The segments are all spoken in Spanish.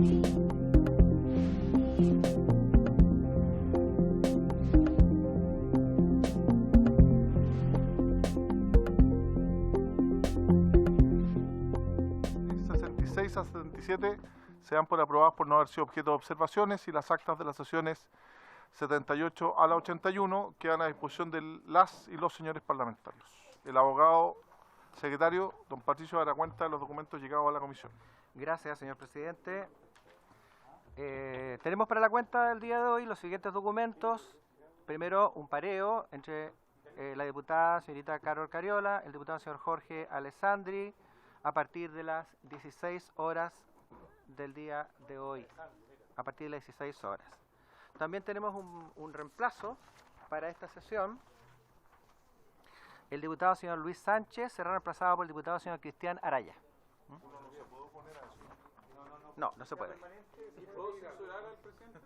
A 77 se dan por aprobadas por no haber sido objeto de observaciones, y las actas de las sesiones 78 a la 81 quedan a disposición de las y los señores parlamentarios. El abogado secretario, don Patricio, dará cuenta de los documentos llegados a la comisión. Gracias, señor presidente. Tenemos para la cuenta del día de hoy los siguientes documentos. Primero, un pareo entre la diputada señorita Carol Cariola, el diputado señor Jorge Alessandri, a partir de las 16 horas del día de hoy, a partir de las 16 horas. También tenemos un reemplazo para esta sesión. El diputado señor Luis Sánchez será reemplazado por el diputado señor Cristian Araya. No, no se puede. ¿Puedo censurar al presidente?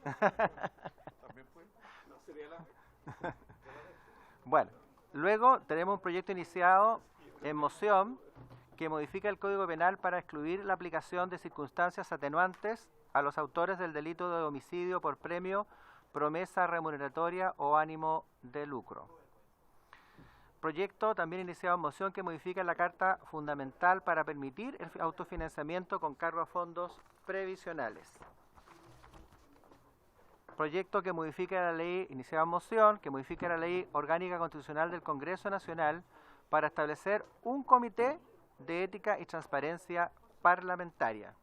¿También puede? No sería la... Bueno, luego tenemos un proyecto iniciado en moción que modifica el Código Penal para excluir la aplicación de circunstancias atenuantes a los autores del delito de homicidio por premio, promesa remuneratoria o ánimo de lucro. Proyecto también iniciado en moción que modifica la Carta Fundamental para permitir el autofinanciamiento con cargo a fondos previsionales. Proyecto que modifica la ley, iniciado en moción, que modifica la Ley Orgánica Constitucional del Congreso Nacional para establecer un comité de ética y transparencia parlamentaria.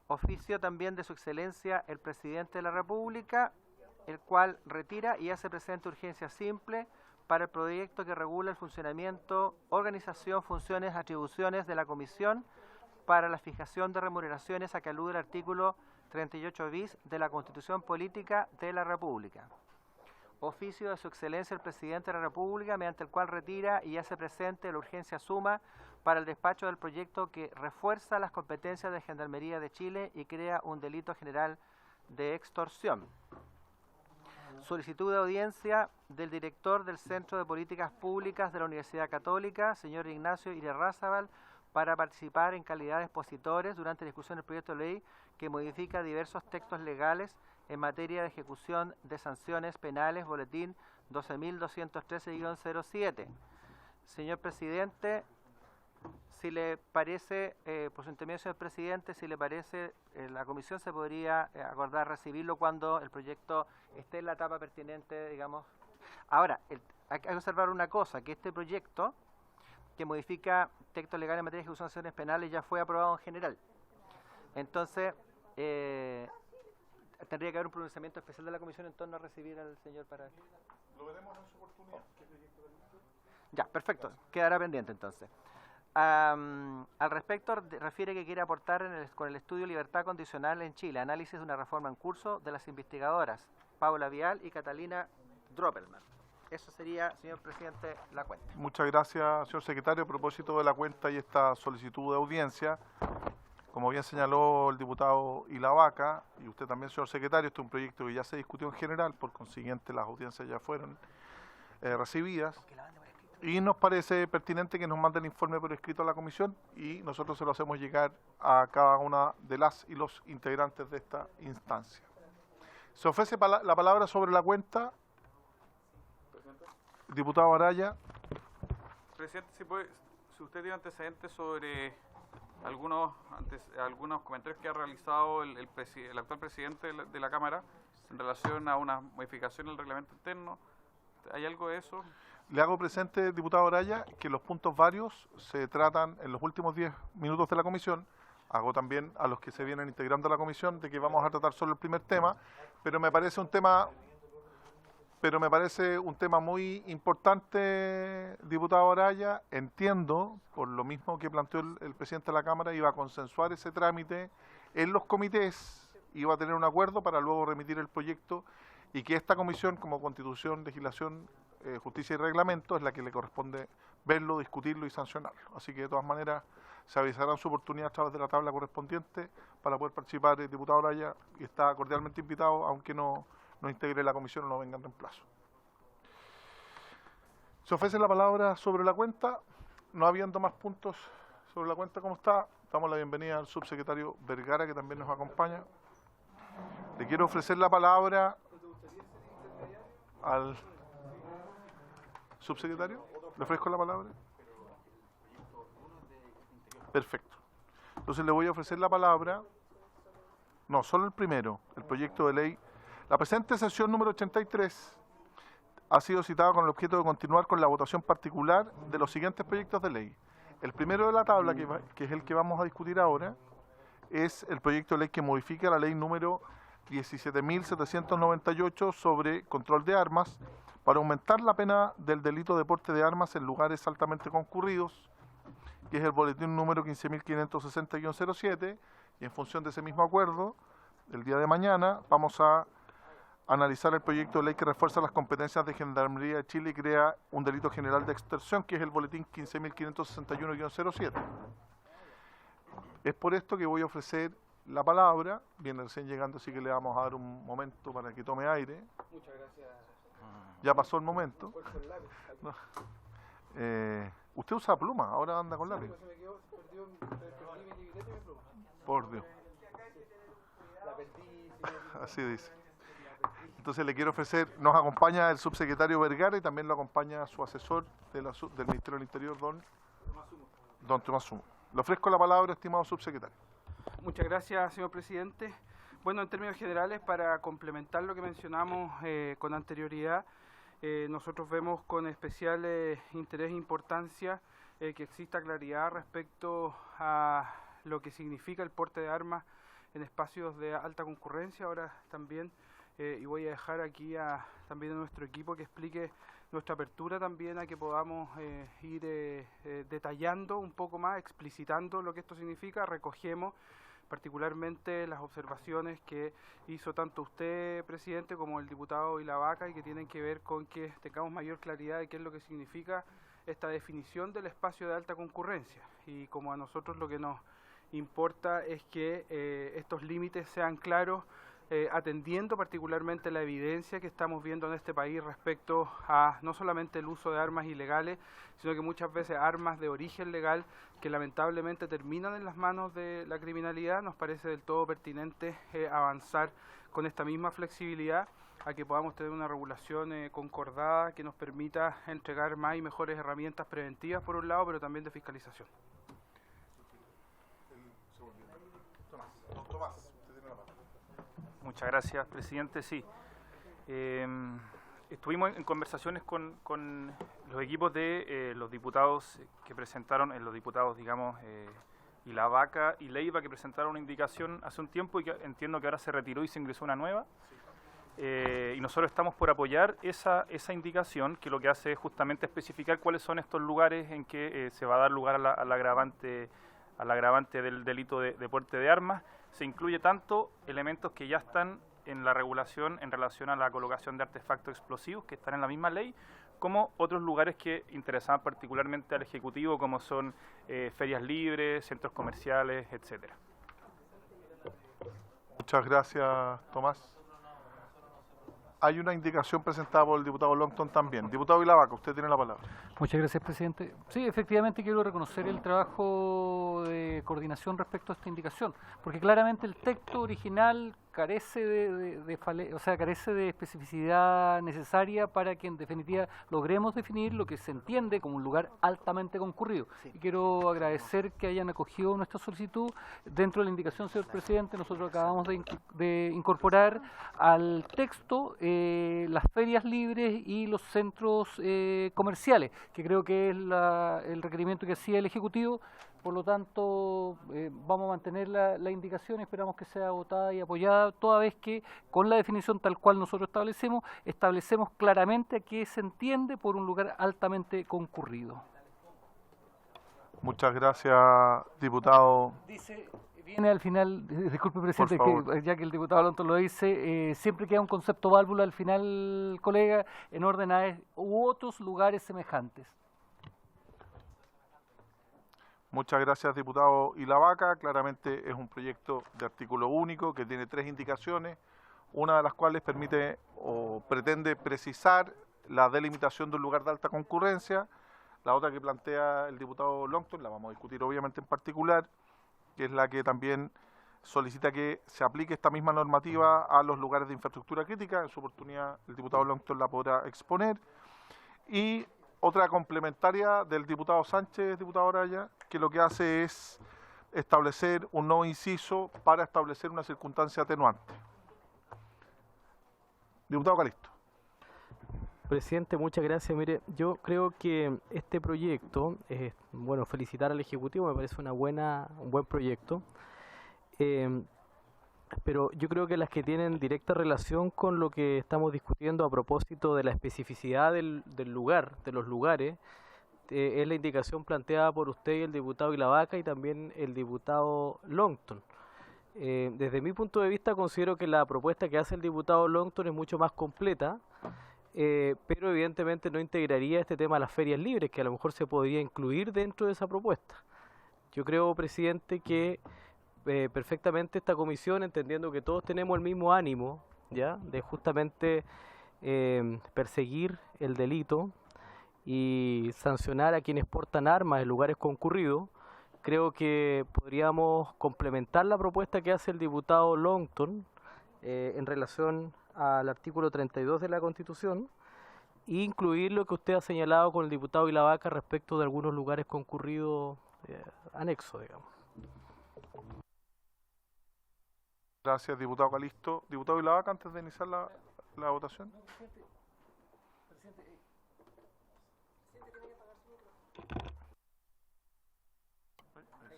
Oficio también de su excelencia el presidente de la República, el cual retira y hace presente urgencia simple para el proyecto que regula el funcionamiento, organización, funciones, atribuciones de la Comisión para la fijación de remuneraciones a que alude el artículo 38 bis de la Constitución Política de la República. Oficio de su excelencia el presidente de la República, mediante el cual retira y hace presente la urgencia suma para el despacho del proyecto que refuerza las competencias de Gendarmería de Chile y crea un delito general de extorsión. Solicitud de audiencia del director del Centro de Políticas Públicas de la Universidad Católica, señor Ignacio Irarrázaval, para participar en calidad de expositores durante la discusión del proyecto de ley que modifica diversos textos legales en materia de ejecución de sanciones penales, boletín 12.213-07. Señor presidente, si le parece, por su intermedio, señor presidente, si le parece, la comisión se podría acordar recibirlo cuando el proyecto esté en la etapa pertinente, digamos. Ahora, hay que observar una cosa, que este proyecto que modifica textos legales en materia de ejecución de sanciones penales ya fue aprobado en general. Entonces, tendría que haber un pronunciamiento especial de la comisión en torno a recibir al señor para... Lo veremos en su oportunidad. Ya, perfecto. Quedará pendiente entonces. Al respecto, refiere que quiere aportar con el estudio Libertad Condicional en Chile, análisis de una reforma en curso de las investigadoras Paula Vial y Catalina Droppelman. Eso sería, señor presidente, la cuenta. Muchas gracias, señor secretario. A propósito de la cuenta y esta solicitud de audiencia, como bien señaló el diputado Ilavaca, y usted también, señor secretario, este es un proyecto que ya se discutió en general, por consiguiente las audiencias ya fueron recibidas, y nos parece pertinente que nos mande el informe por escrito a la comisión y nosotros se lo hacemos llegar a cada una de las y los integrantes de esta instancia. Se ofrece la palabra sobre la cuenta. Diputado Araya. Presidente, si usted tiene antecedentes sobre algunos comentarios que ha realizado el actual presidente de la Cámara en relación a una modificación del reglamento interno, ¿hay algo de eso? Le hago presente, diputado Araya, que los puntos varios se tratan en los últimos 10 minutos de la comisión. Hago también a los que se vienen integrando a la comisión de que vamos a tratar solo el primer tema, pero me parece un tema muy importante, diputado Araya. Entiendo, por lo mismo que planteó el presidente de la Cámara, iba a consensuar ese trámite en los comités, iba a tener un acuerdo para luego remitir el proyecto y que esta comisión, como Constitución, Legislación, Justicia y Reglamento, es la que le corresponde verlo, discutirlo y sancionarlo. Así que de todas maneras se avisará su oportunidad a través de la tabla correspondiente para poder participar el diputado Araya, y está cordialmente invitado, aunque no integre la comisión o no venga en reemplazo. Se ofrece la palabra sobre la cuenta, no habiendo más puntos sobre la cuenta como está, Damos la bienvenida al subsecretario Vergara, que también nos acompaña. Le quiero ofrecer la palabra al subsecretario. ¿Le ofrezco la palabra? Perfecto. Entonces le voy a ofrecer la palabra. No, solo el primero, el proyecto de ley. La presente sesión número 83 ha sido citada con el objeto de continuar con la votación particular de los siguientes proyectos de ley. El primero de la tabla, que es el que vamos a discutir ahora, es el proyecto de ley que modifica la ley número 17.798 sobre control de armas para aumentar la pena del delito de porte de armas en lugares altamente concurridos, que es el boletín número 15.560-07, y en función de ese mismo acuerdo, el día de mañana vamos a analizar el proyecto de ley que refuerza las competencias de Gendarmería de Chile y crea un delito general de extorsión, que es el boletín 15.561-07. Es por esto que voy a ofrecer la palabra. Viene recién llegando, así que le vamos a dar un momento para que tome aire. Muchas gracias. Ya pasó el momento. No. Usted usa pluma, ahora anda con lápiz. Por Dios. Así dice. Entonces le quiero ofrecer, nos acompaña el subsecretario Vergara y también lo acompaña su asesor del Ministerio del Interior, don Tomás Sumo. Le ofrezco la palabra, estimado subsecretario. Muchas gracias, señor presidente. Bueno, en términos generales, para complementar lo que mencionamos con anterioridad, nosotros vemos con especial interés e importancia que exista claridad respecto a lo que significa el porte de armas en espacios de alta concurrencia. Ahora también, y voy a dejar aquí también a nuestro equipo que explique nuestra apertura también a que podamos ir detallando un poco más, explicitando lo que esto significa. Recogemos particularmente las observaciones que hizo tanto usted, presidente, como el diputado Ilavaca, y que tienen que ver con que tengamos mayor claridad de qué es lo que significa esta definición del espacio de alta concurrencia. Y como a nosotros lo que nos importa es que estos límites sean claros, atendiendo particularmente la evidencia que estamos viendo en este país respecto a no solamente el uso de armas ilegales, sino que muchas veces armas de origen legal que lamentablemente terminan en las manos de la criminalidad. Nos parece del todo pertinente avanzar con esta misma flexibilidad a que podamos tener una regulación concordada que nos permita entregar más y mejores herramientas preventivas por un lado, pero también de fiscalización. Muchas gracias, presidente. Sí, estuvimos en conversaciones con los equipos de los diputados que presentaron, los diputados, digamos, Ilavaca y Leiva, que presentaron una indicación hace un tiempo y que entiendo que ahora se retiró y se ingresó una nueva. Y nosotros estamos por apoyar esa indicación, que lo que hace es justamente especificar cuáles son estos lugares en que se va a dar lugar al agravante del delito de porte de armas. Se incluye tanto elementos que ya están en la regulación en relación a la colocación de artefactos explosivos, que están en la misma ley, como otros lugares que interesaban particularmente al Ejecutivo, como son ferias libres, centros comerciales, etcétera. Muchas gracias, Tomás. Hay una indicación presentada por el diputado Longton también. Diputado Ilavaca, usted tiene la palabra. Muchas gracias, presidente. Sí, efectivamente quiero reconocer el trabajo de coordinación respecto a esta indicación, porque claramente el texto original carece carece de especificidad necesaria para que en definitiva logremos definir lo que se entiende como un lugar altamente concurrido. Sí. Y quiero agradecer que hayan acogido nuestra solicitud. Dentro de la indicación, señor presidente, nosotros acabamos de incorporar al texto las ferias libres y los centros comerciales, que creo que es el requerimiento que hacía el Ejecutivo. Por lo tanto, vamos a mantener la indicación, esperamos que sea votada y apoyada, toda vez que con la definición tal cual nosotros establecemos claramente a qué se entiende por un lugar altamente concurrido. Muchas gracias, diputado. Viene al final, disculpe, presidente, que, ya que el diputado Alonso lo dice, siempre queda un concepto válvula al final, colega, en orden a u otros lugares semejantes. Muchas gracias, diputado Ilavaca. Claramente es un proyecto de artículo único que tiene 3 indicaciones, una de las cuales permite o pretende precisar la delimitación de un lugar de alta concurrencia. La otra que plantea el diputado Longton, la vamos a discutir obviamente en particular, que es la que también solicita que se aplique esta misma normativa a los lugares de infraestructura crítica. En su oportunidad el diputado Longton la podrá exponer. Y otra complementaria del diputado Sánchez, diputado Araya, que lo que hace es establecer un nuevo inciso para establecer una circunstancia atenuante. Diputado Calisto. Presidente, muchas gracias. Mire, yo creo que este proyecto, bueno, felicitar al Ejecutivo, me parece un buen proyecto, pero yo creo que las que tienen directa relación con lo que estamos discutiendo a propósito de la especificidad del lugar, de los lugares, es la indicación planteada por usted y el diputado Ilavaca y también el diputado Longton. Desde mi punto de vista considero que la propuesta que hace el diputado Longton es mucho más completa, pero evidentemente no integraría este tema a las ferias libres, que a lo mejor se podría incluir dentro de esa propuesta. Yo creo, presidente, que perfectamente esta comisión, entendiendo que todos tenemos el mismo ánimo, ¿ya?, de justamente perseguir el delito y sancionar a quienes portan armas en lugares concurridos, creo que podríamos complementar la propuesta que hace el diputado Longton en relación al artículo 32 de la Constitución e incluir lo que usted ha señalado con el diputado Ilavaca respecto de algunos lugares concurridos anexos, digamos. Gracias, diputado Calisto. Diputado Ilavaca, antes de iniciar la votación.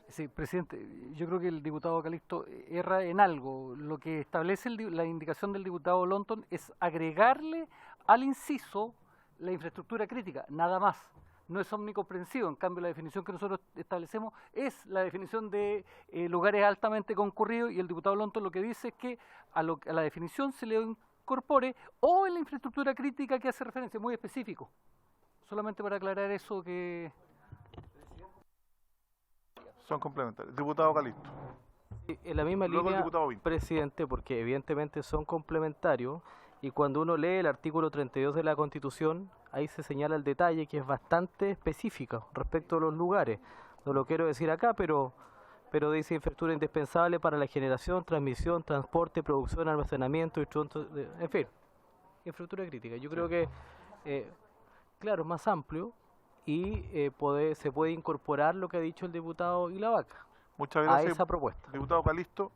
Sí, presidente, yo creo que el diputado Calisto erra en algo. Lo que establece la indicación del diputado Longton es agregarle al inciso la infraestructura crítica, nada más. No es omnicomprensivo. En cambio, la definición que nosotros establecemos es la definición de lugares altamente concurridos, y el diputado Longton lo que dice es que a la definición se le incorpore o en la infraestructura crítica que hace referencia, muy específico. Solamente para aclarar eso que... Son complementarios. Diputado Calisto. Sí, en la misma Luego el línea, diputado Vinter. presidente, porque evidentemente son complementarios, y cuando uno lee el artículo 32 de la Constitución, ahí se señala el detalle que es bastante específico respecto a los lugares. No lo quiero decir acá, pero dice infraestructura indispensable para la generación, transmisión, transporte, producción, almacenamiento, en fin, infraestructura crítica. Yo creo que, claro, es más amplio y se puede incorporar lo que ha dicho el diputado Ilavaca Muchas a gracias, esa propuesta. diputado Calisto.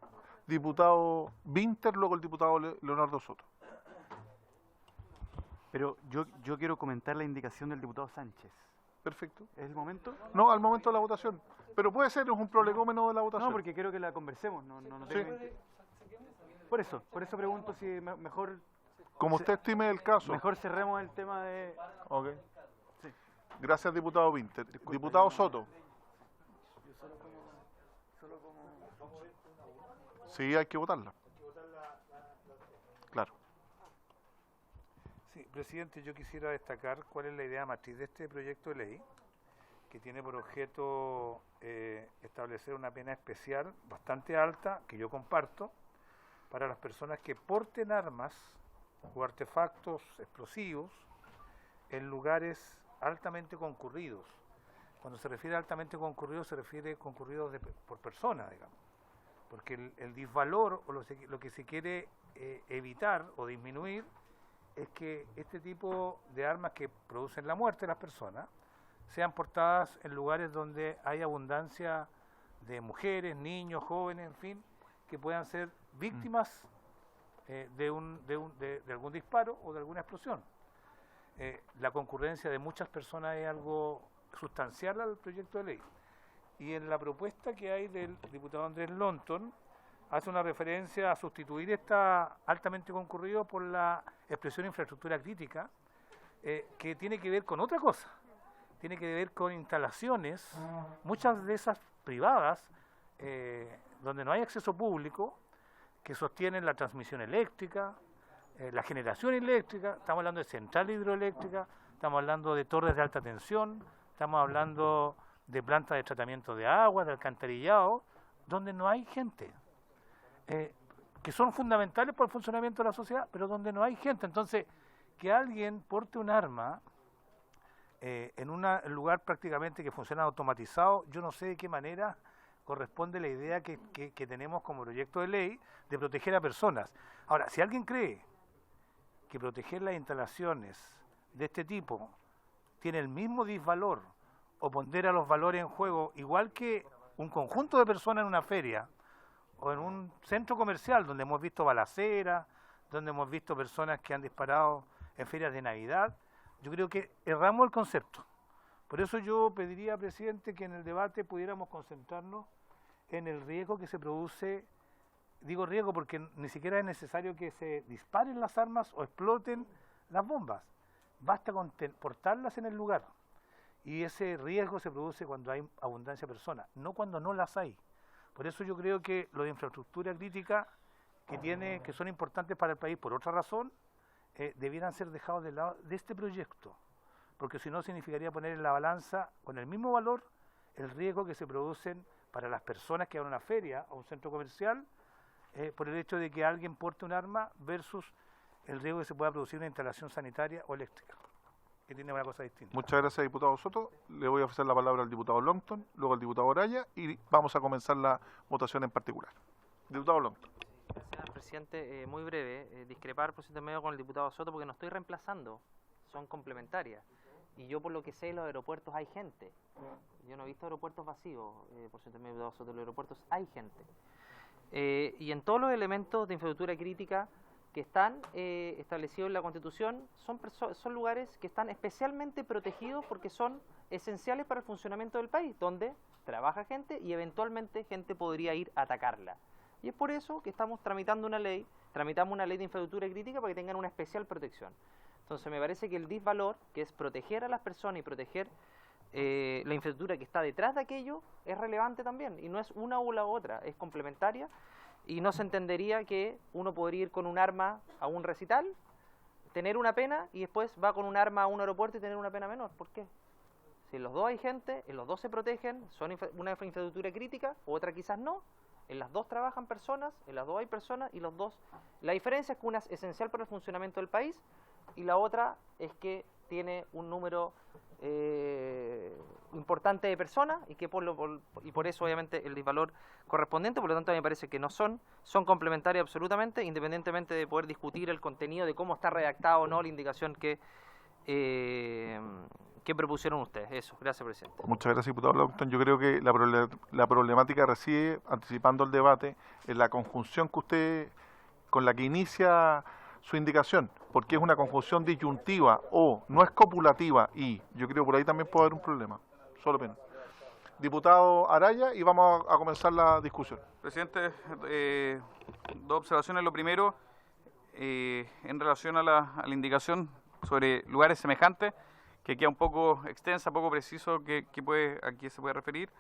Diputado Vinter, luego el diputado Leonardo Soto. Pero yo quiero comentar la indicación del diputado Sánchez. Perfecto. ¿Es el momento? No, al momento de la votación. Pero puede ser, es un prolegómeno de la votación. No, porque quiero que la conversemos. No tengo... Por eso pregunto si mejor... Como usted estime el caso. Mejor cerremos el tema de... Ok. Sí. Gracias, diputado Vinter. Diputado Soto. Sí, hay que votarla. Claro. Sí, presidente, yo quisiera destacar cuál es la idea matriz de este proyecto de ley, que tiene por objeto establecer una pena especial bastante alta, que yo comparto, para las personas que porten armas o artefactos explosivos en lugares altamente concurridos. Cuando se refiere a altamente concurridos, se refiere concurridos por persona, digamos. Porque el disvalor o lo que se quiere evitar o disminuir es que este tipo de armas que producen la muerte de las personas sean portadas en lugares donde hay abundancia de mujeres, niños, jóvenes, en fin, que puedan ser víctimas de algún disparo o de alguna explosión. La concurrencia de muchas personas es algo sustancial al proyecto de ley. Y en la propuesta que hay del diputado Andrés Longton, hace una referencia a sustituir esta altamente concurrido por la expresión infraestructura crítica, que tiene que ver con otra cosa. Tiene que ver con instalaciones, muchas de esas privadas, donde no hay acceso público, que sostienen la transmisión eléctrica, la generación eléctrica. Estamos hablando de centrales hidroeléctricas, estamos hablando de torres de alta tensión, estamos hablando de plantas de tratamiento de agua, de alcantarillado, donde no hay gente, que son fundamentales para el funcionamiento de la sociedad, pero donde no hay gente. Entonces, que alguien porte un arma en un lugar prácticamente que funciona automatizado, yo no sé de qué manera corresponde la idea que tenemos como proyecto de ley de proteger a personas. Ahora, si alguien cree que proteger las instalaciones de este tipo tiene el mismo disvalor o pondera los valores en juego, igual que un conjunto de personas en una feria o en un centro comercial donde hemos visto balaceras, donde hemos visto personas que han disparado en ferias de Navidad, yo creo que erramos el concepto. Por eso yo pediría, presidente, que en el debate pudiéramos concentrarnos en el riesgo que se produce. Digo riesgo porque ni siquiera es necesario que se disparen las armas o exploten las bombas. Basta con portarlas en el lugar. Y ese riesgo se produce cuando hay abundancia de personas, no cuando no las hay. Por eso yo creo que lo de infraestructura crítica que son importantes para el país por otra razón, debieran ser dejados de lado de este proyecto. Porque si no significaría poner en la balanza con el mismo valor el riesgo que se producen para las personas que van a una feria o un centro comercial por el hecho de que alguien porte un arma versus el riesgo que se pueda producir una instalación sanitaria o eléctrica, que tiene una cosa distinta. Muchas gracias, diputado Soto. Le voy a ofrecer la palabra al diputado Longton, luego al diputado Araya y vamos a comenzar la votación en particular. Diputado Longton. Gracias, presidente. Muy breve, discrepar por cierto medio con el diputado Soto porque no estoy reemplazando, son complementarias. Y yo por lo que sé, en los aeropuertos hay gente. Yo no he visto aeropuertos vacíos, por cierto medio diputado Soto, en los aeropuertos hay gente. Y en todos los elementos de infraestructura crítica que están establecidos en la Constitución, son lugares que están especialmente protegidos porque son esenciales para el funcionamiento del país, donde trabaja gente y eventualmente gente podría ir a atacarla. Y es por eso que estamos tramitamos una ley de infraestructura crítica para que tengan una especial protección. Entonces me parece que el disvalor, que es proteger a las personas y proteger la infraestructura que está detrás de aquello, es relevante también. Y no es una o la otra, es complementaria. Y no se entendería que uno podría ir con un arma a un recital, tener una pena y después va con un arma a un aeropuerto y tener una pena menor. ¿Por qué? Si en los dos hay gente, en los dos se protegen, son una infraestructura crítica, otra quizás no. En las dos trabajan personas, en las dos hay personas y los dos... La diferencia es que una es esencial para el funcionamiento del país y la otra es que tiene un número importante de personas y que por eso obviamente el disvalor correspondiente, por lo tanto me parece que no son complementarias absolutamente, independientemente de poder discutir el contenido de cómo está redactado o no la indicación que propusieron ustedes. Eso, gracias, presidente. Muchas gracias, diputado Longton. Yo creo que la problemática reside, anticipando el debate, en la conjunción que usted, con la que inicia su indicación, porque es una conjunción disyuntiva o no es copulativa y yo creo que por ahí también puede haber un problema. Solo pena. Diputado Araya, y vamos a comenzar la discusión. Presidente, dos observaciones. Lo primero, en relación a la indicación sobre lugares semejantes, que queda un poco extensa, poco preciso a qué se puede referir.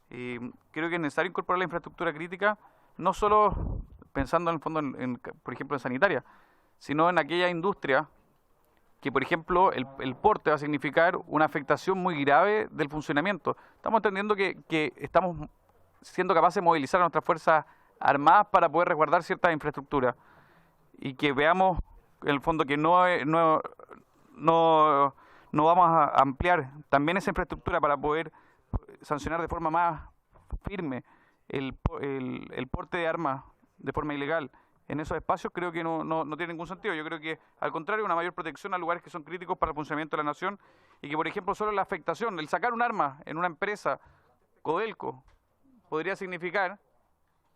Creo que es necesario incorporar la infraestructura crítica, no solo pensando en el fondo, por ejemplo, en sanitaria, sino en aquella industria que, por ejemplo, el porte va a significar una afectación muy grave del funcionamiento. Estamos entendiendo que estamos siendo capaces de movilizar a nuestras Fuerzas Armadas para poder resguardar ciertas infraestructuras y que veamos, en el fondo, que no vamos a ampliar también esa infraestructura para poder sancionar de forma más firme el porte de armas de forma ilegal en esos espacios. Creo que no tiene ningún sentido. Yo creo que, al contrario, una mayor protección a lugares que son críticos para el funcionamiento de la nación y que, por ejemplo, solo la afectación, el sacar un arma en una empresa, Codelco, podría significar,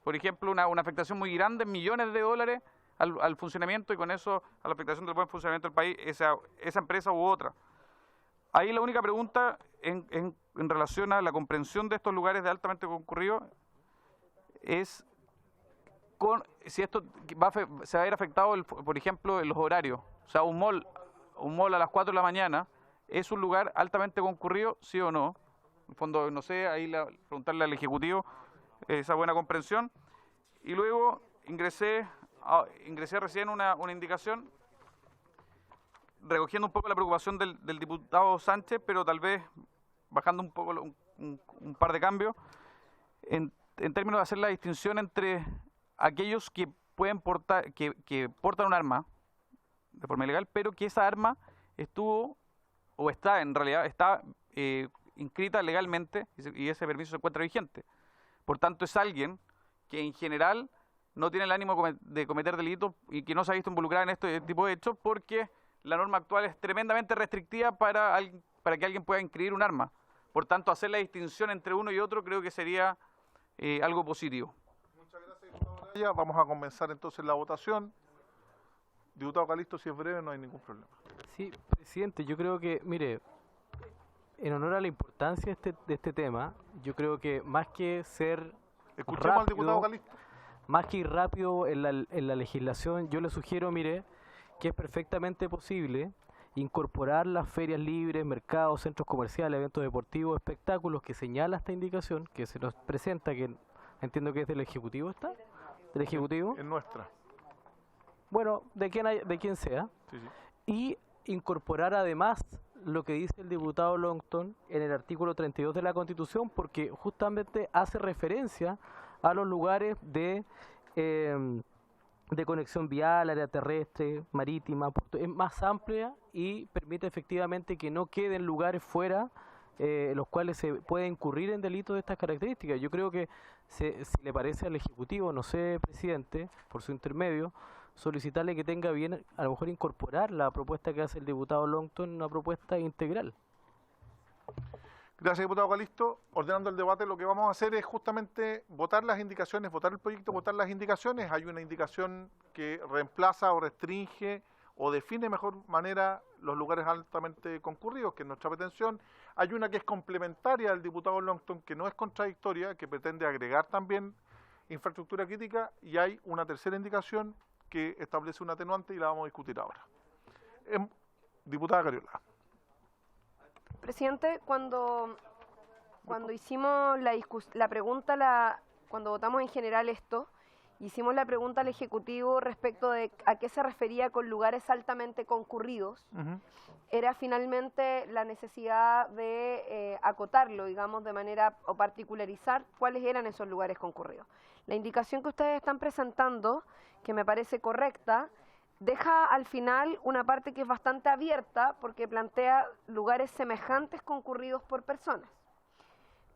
por ejemplo, una afectación muy grande, millones de dólares al funcionamiento y con eso a la afectación del buen funcionamiento del país, esa empresa u otra. Ahí la única pregunta en relación a la comprensión de estos lugares de altamente concurridos es si esto se va a ver afectado, por ejemplo, en los horarios. O sea, un mall a las 4 de la mañana, ¿es un lugar altamente concurrido, sí o no? En el fondo, no sé, ahí preguntarle al Ejecutivo esa buena comprensión. Y luego ingresé recién una indicación, recogiendo un poco la preocupación del diputado Sánchez, pero tal vez bajando un poco un par de cambios, en términos de hacer la distinción entre aquellos que pueden portan un arma de forma ilegal, pero que esa arma está inscrita legalmente y ese permiso se encuentra vigente. Por tanto, es alguien que en general no tiene el ánimo de cometer delitos y que no se ha visto involucrado en este tipo de hechos porque la norma actual es tremendamente restrictiva para que alguien pueda inscribir un arma. Por tanto, hacer la distinción entre uno y otro creo que sería algo positivo. Muchas gracias, diputado Araya. Vamos a comenzar entonces la votación. Diputado Calisto, si es breve, no hay ningún problema. Sí, presidente, yo creo que, mire, en honor a la importancia de este tema, yo creo que más que ser Escuchemos al diputado Calisto. más que ir rápido en la legislación, yo le sugiero, mire, que es perfectamente posible incorporar las ferias libres, mercados, centros comerciales, eventos deportivos, espectáculos que señala esta indicación, que se nos presenta, que entiendo que es del Ejecutivo, ¿está? ¿Del Ejecutivo? Es nuestra. Bueno, de quien sea. Sí, sí. Y incorporar además lo que dice el diputado Longton en el artículo 32 de la Constitución, porque justamente hace referencia a los lugares de conexión vial, área terrestre, marítima, es más amplia y permite efectivamente que no queden lugares fuera los cuales se puede incurrir en delitos de estas características. Yo creo que si le parece al Ejecutivo, no sé, presidente, por su intermedio, solicitarle que tenga bien, a lo mejor incorporar la propuesta que hace el diputado Longton en una propuesta integral. Gracias, diputado Calisto. Ordenando el debate, lo que vamos a hacer es justamente votar las indicaciones, votar el proyecto, votar las indicaciones. Hay una indicación que reemplaza o restringe o define de mejor manera los lugares altamente concurridos, que es nuestra pretensión. Hay una que es complementaria al diputado Longton, que no es contradictoria, que pretende agregar también infraestructura crítica, y hay una tercera indicación que establece un atenuante y la vamos a discutir ahora. Diputada Cariola. Presidente, cuando hicimos la pregunta, cuando votamos en general esto, hicimos la pregunta al Ejecutivo respecto de a qué se refería con lugares altamente concurridos, era finalmente la necesidad de acotarlo, digamos, de manera o particularizar cuáles eran esos lugares concurridos. La indicación que ustedes están presentando, que me parece correcta, deja al final una parte que es bastante abierta porque plantea lugares semejantes concurridos por personas.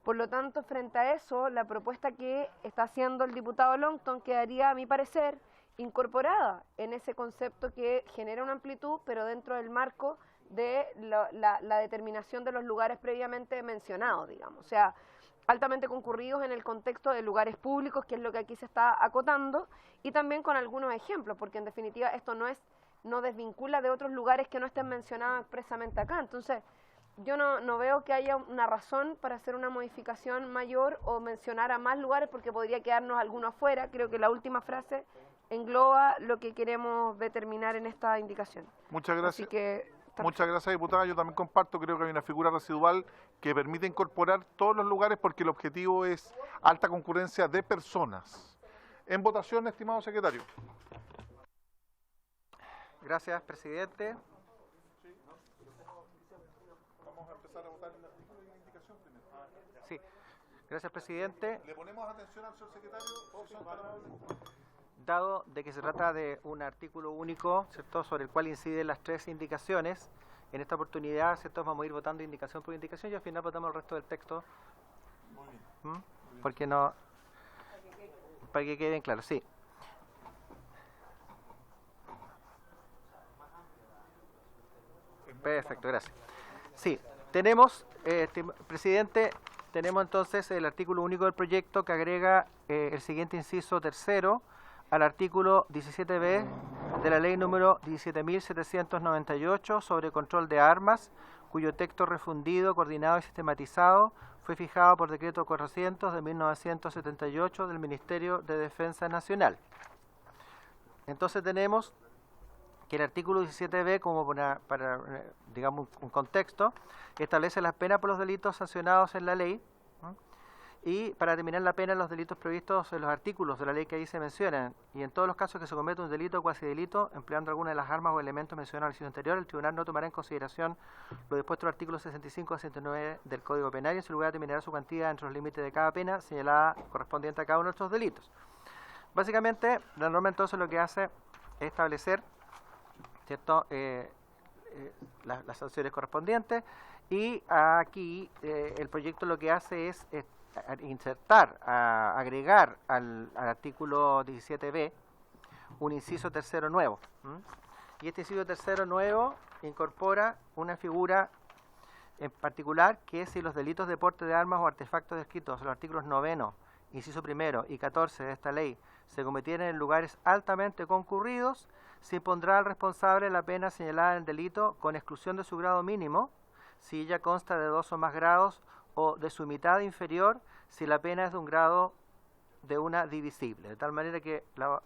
Por lo tanto, frente a eso, la propuesta que está haciendo el diputado Longton quedaría, a mi parecer, incorporada en ese concepto que genera una amplitud, pero dentro del marco de la determinación de los lugares previamente mencionados, digamos. O sea, altamente concurridos en el contexto de lugares públicos, que es lo que aquí se está acotando, y también con algunos ejemplos, porque en definitiva esto no desvincula de otros lugares que no estén mencionados expresamente acá. Entonces, yo no veo que haya una razón para hacer una modificación mayor o mencionar a más lugares, porque podría quedarnos alguno afuera. Creo que la última frase engloba lo que queremos determinar en esta indicación. Muchas gracias. Así que, muchas gracias, diputada. Yo también comparto, creo que hay una figura residual que permite incorporar todos los lugares porque el objetivo es alta concurrencia de personas. En votación, estimado secretario. Gracias, presidente. Vamos a empezar a votar el artículo y la indicación primero. Sí, gracias, presidente. ¿Le ponemos atención al señor secretario? Dado de que se trata de un artículo único, ¿cierto?, sobre el cual inciden las tres indicaciones, en esta oportunidad, ¿cierto?, vamos a ir votando indicación por indicación y al final votamos el resto del texto. Muy bien. Porque no, para que queden claros, sí. Perfecto, gracias. Sí, tenemos, presidente, tenemos entonces el artículo único del proyecto que agrega el siguiente inciso tercero al artículo 17b de la ley número 17.798 sobre control de armas, cuyo texto refundido, coordinado y sistematizado fue fijado por decreto 400 de 1978 del Ministerio de Defensa Nacional. Entonces tenemos que el artículo 17b, como para digamos, un contexto, establece las penas por los delitos sancionados en la ley, ¿no?, y para determinar la pena en los delitos previstos en los artículos de la ley que ahí se mencionan, y en todos los casos que se cometa un delito o cuasi delito, empleando alguna de las armas o elementos mencionados en el inciso anterior, el tribunal no tomará en consideración lo dispuesto en el artículo 65 a 69 del Código Penal y en su lugar determinará su cuantía entre los límites de cada pena señalada correspondiente a cada uno de estos delitos. Básicamente, la norma entonces lo que hace es establecer, ¿cierto?, las sanciones correspondientes, y aquí el proyecto lo que hace es agregar al artículo 17b un inciso tercero nuevo. Y este inciso tercero nuevo incorpora una figura en particular, que es si los delitos de porte de armas o artefactos descritos en los artículos 9, inciso primero y 14 de esta ley se cometieren en lugares altamente concurridos, se impondrá al responsable la pena señalada en el delito con exclusión de su grado mínimo, si ella consta de 2 o más grados, o de su mitad inferior, si la pena es de un grado de una divisible. De tal manera que la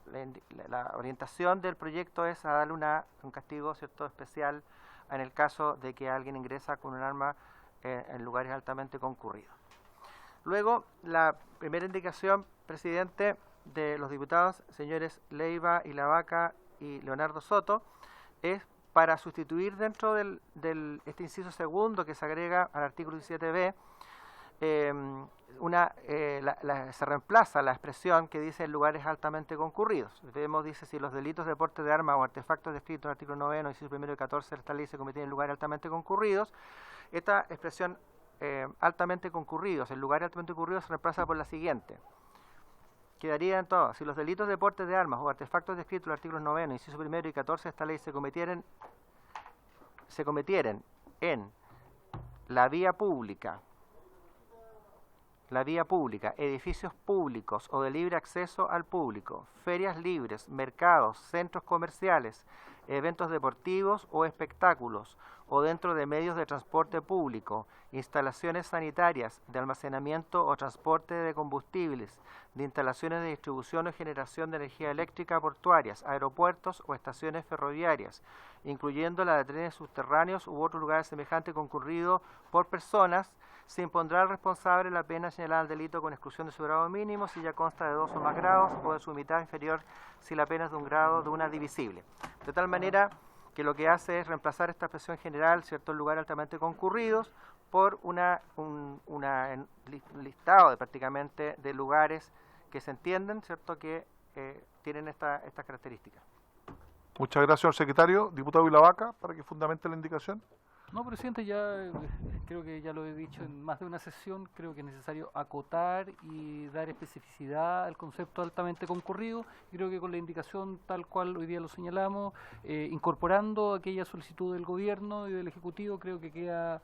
orientación del proyecto es a darle un castigo, ¿cierto?, especial en el caso de que alguien ingresa con un arma en lugares altamente concurridos. Luego, la primera indicación, presidente, de los diputados, señores Leiva y Lavaca y Leonardo Soto, es para sustituir dentro este inciso segundo que se agrega al artículo 17b, se reemplaza la expresión que dice en lugares altamente concurridos. Vemos, dice, si los delitos de porte de armas o artefactos descritos en el artículo 9, inciso primero y 14 de esta ley se cometen en lugares altamente concurridos. Esta expresión altamente concurridos, en lugares altamente concurridos, se reemplaza por la siguiente. Quedaría entonces, si los delitos de porte de armas o artefactos descritos en el artículo 9, inciso primero y 14 de esta ley se cometieren en la vía pública, edificios públicos o de libre acceso al público, ferias libres, mercados, centros comerciales, eventos deportivos o espectáculos, o dentro de medios de transporte público, instalaciones sanitarias, de almacenamiento o transporte de combustibles, de instalaciones de distribución o generación de energía eléctrica portuarias, aeropuertos o estaciones ferroviarias, incluyendo la de trenes subterráneos u otros lugares semejantes concurridos por personas, se impondrá al responsable la pena señalada al delito con exclusión de su grado mínimo si ya consta de 2 o más grados, o de su mitad inferior si la pena es de un grado de una divisible. De tal manera que lo que hace es reemplazar esta expresión general, ciertos lugares altamente concurridos, por un listado de prácticamente de lugares que se entienden, cierto, que tienen estas características. Muchas gracias, señor secretario. Diputado Vilavaca, para que fundamente la indicación. No, presidente, ya creo que ya lo he dicho en más de una sesión, creo que es necesario acotar y dar especificidad al concepto altamente concurrido. Creo que con la indicación tal cual hoy día lo señalamos, incorporando aquella solicitud del Gobierno y del Ejecutivo, creo que queda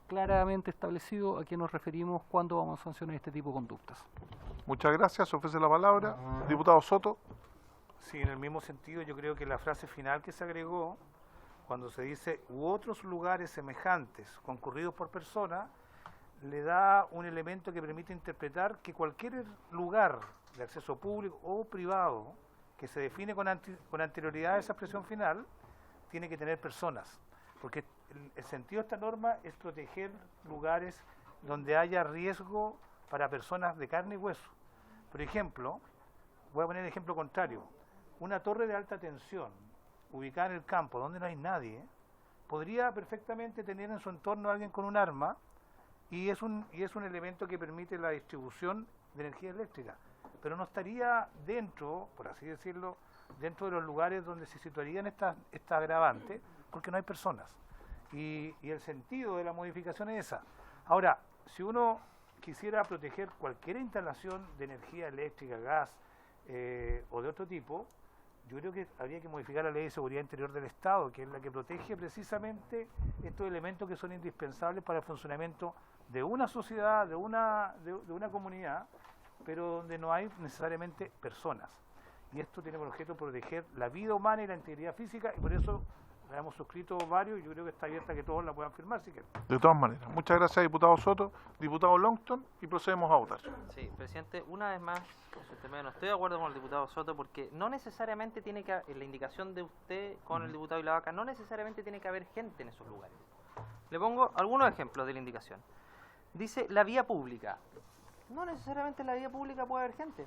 claramente establecido a qué nos referimos cuando vamos a sancionar este tipo de conductas. Muchas gracias, se ofrece la palabra. Diputado Soto. Sí, en el mismo sentido, yo creo que la frase final que se agregó, cuando se dice u otros lugares semejantes concurridos por persona, le da un elemento que permite interpretar que cualquier lugar de acceso público o privado que se define con anterioridad a esa expresión final, tiene que tener personas. Porque el sentido de esta norma es proteger lugares donde haya riesgo para personas de carne y hueso. Por ejemplo, voy a poner el ejemplo contrario, una torre de alta tensión ubicada en el campo, donde no hay nadie, podría perfectamente tener en su entorno a alguien con un arma, y es un elemento que permite la distribución de energía eléctrica, pero no estaría dentro, por así decirlo, dentro de los lugares donde se situarían esta agravante, porque no hay personas. Y el sentido de la modificación es esa. Ahora, si uno quisiera proteger cualquier instalación de energía eléctrica, gas o de otro tipo, yo creo que habría que modificar la Ley de Seguridad Interior del Estado, que es la que protege precisamente estos elementos que son indispensables para el funcionamiento de una sociedad, de una comunidad, pero donde no hay necesariamente personas. Y esto tiene por objeto proteger la vida humana y la integridad física, y por eso la hemos suscrito varios, y yo creo que está abierta a que todos la puedan firmar si quieren. De todas maneras. Muchas gracias, diputado Soto. Diputado Longton, y procedemos a votar. Sí, presidente, una vez más, no estoy de acuerdo con el diputado Soto, porque no necesariamente tiene que, en la indicación de usted con el diputado Vilavaca, no necesariamente tiene que haber gente en esos lugares. Le pongo algunos ejemplos de la indicación. Dice la vía pública. No necesariamente en la vía pública puede haber gente.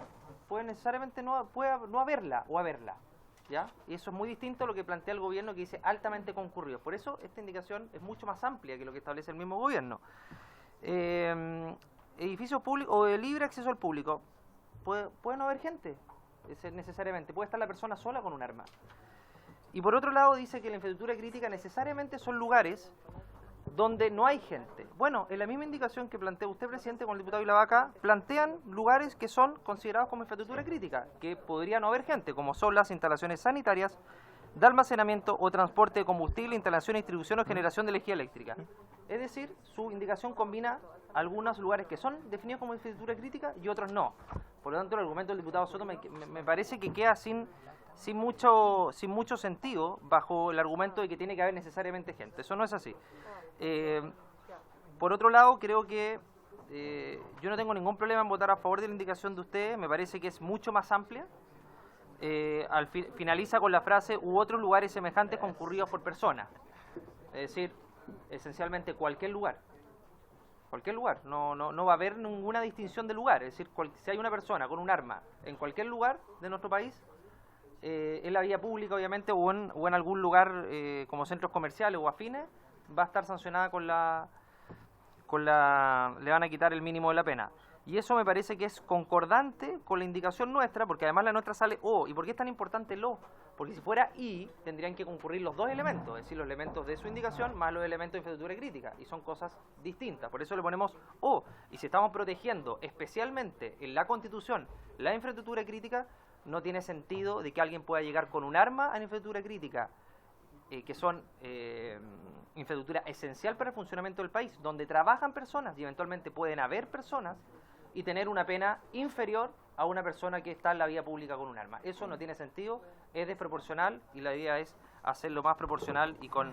Puede necesariamente no haberla o haberla. ¿Ya? Y eso es muy distinto a lo que plantea el Gobierno, que dice altamente concurrido. Por eso esta indicación es mucho más amplia que lo que establece el mismo Gobierno. Edificios públicos o de libre acceso al público. Puede no haber gente, necesariamente. Puede estar la persona sola con un arma. Y por otro lado dice que la infraestructura crítica necesariamente son lugares donde no hay gente. Bueno, en la misma indicación que plantea usted, presidente, con el diputado Vilavaca, plantean lugares que son considerados como infraestructura crítica, que podría no haber gente, como son las instalaciones sanitarias, de almacenamiento o transporte de combustible, instalación, distribución o generación de energía eléctrica. Es decir, su indicación combina algunos lugares que son definidos como infraestructura crítica y otros no. Por lo tanto, el argumento del diputado Soto me parece que queda sin mucho sentido bajo el argumento de que tiene que haber necesariamente gente. Eso no es así. Por otro lado, creo que yo no tengo ningún problema en votar a favor de la indicación de ustedes. Me parece que es mucho más amplia. Finaliza con la frase u otros lugares semejantes concurridos por personas. Es decir, esencialmente cualquier lugar. Cualquier lugar. No va a haber ninguna distinción de lugar. Es decir, si hay una persona con un arma en cualquier lugar de nuestro país, en la vía pública, obviamente, o en algún lugar como centros comerciales o afines, va a estar sancionada le van a quitar el mínimo de la pena. Y eso me parece que es concordante con la indicación nuestra, porque además la nuestra sale O. ¿Y por qué es tan importante el O? Porque si fuera I, tendrían que concurrir los dos elementos, es decir, los elementos de su indicación más los elementos de infraestructura crítica, y son cosas distintas. Por eso le ponemos O. Y si estamos protegiendo especialmente en la Constitución la infraestructura crítica, no tiene sentido de que alguien pueda llegar con un arma a la infraestructura crítica, que son infraestructura esencial para el funcionamiento del país, donde trabajan personas y eventualmente pueden haber personas, y tener una pena inferior a una persona que está en la vía pública con un arma. Eso no tiene sentido, es desproporcional, y la idea es hacerlo más proporcional y con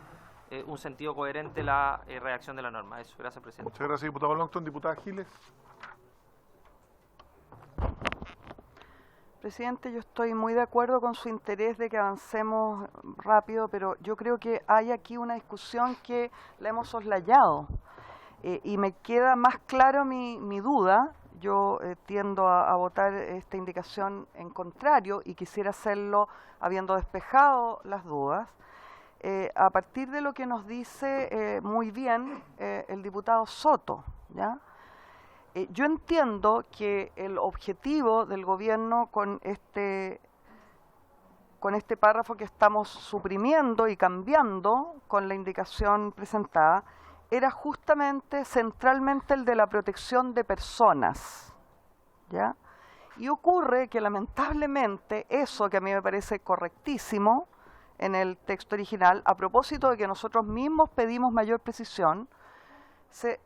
un sentido coherente la redacción de la norma. Eso, gracias, presidente. Muchas gracias, diputado Longton. Diputada Giles. Presidente, yo estoy muy de acuerdo con su interés de que avancemos rápido, pero yo creo que hay aquí una discusión que la hemos soslayado, y me queda más claro mi duda. Yo tiendo a votar esta indicación en contrario y quisiera hacerlo habiendo despejado las dudas. A partir de lo que nos dice muy bien el diputado Soto, ¿ya? Yo entiendo que el objetivo del gobierno con este párrafo que estamos suprimiendo y cambiando con la indicación presentada era justamente, centralmente, el de la protección de personas, ¿ya? Y ocurre que lamentablemente eso, que a mí me parece correctísimo en el texto original, a propósito de que nosotros mismos pedimos mayor precisión,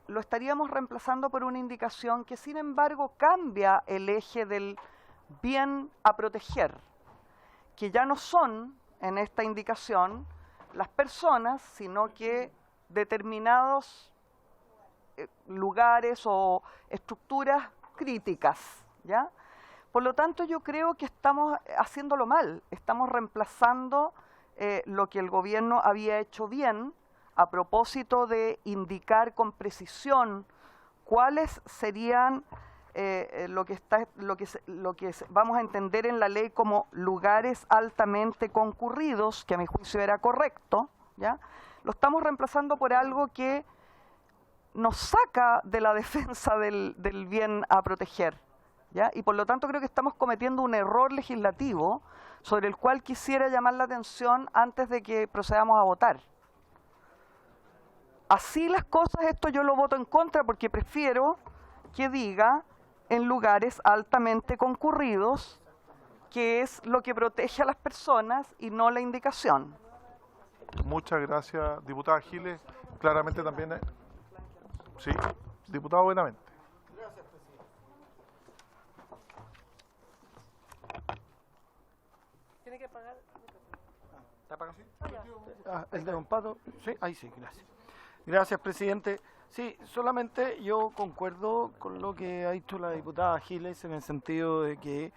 lo estaríamos reemplazando por una indicación que sin embargo cambia el eje del bien a proteger, que ya no son en esta indicación las personas, sino que determinados lugares o estructuras críticas, ¿ya? Por lo tanto, yo creo que estamos haciéndolo mal, estamos reemplazando lo que el gobierno había hecho bien, a propósito de indicar con precisión cuáles serían lo que vamos a entender en la ley como lugares altamente concurridos, que a mi juicio era correcto, ¿ya? Lo estamos reemplazando por algo que nos saca de la defensa del bien a proteger, ¿ya? Y por lo tanto creo que estamos cometiendo un error legislativo sobre el cual quisiera llamar la atención antes de que procedamos a votar. Así las cosas, esto yo lo voto en contra porque prefiero que diga en lugares altamente concurridos, que es lo que protege a las personas y no la indicación. Muchas gracias, diputada Giles. Claramente también... Sí, diputado Buenamente. Gracias, presidente. ¿Tiene que pagar? ¿Está apagado? El de Don Pato. Sí, ahí sí, gracias. Gracias, presidente. Sí, solamente yo concuerdo con lo que ha dicho la diputada Giles en el sentido de que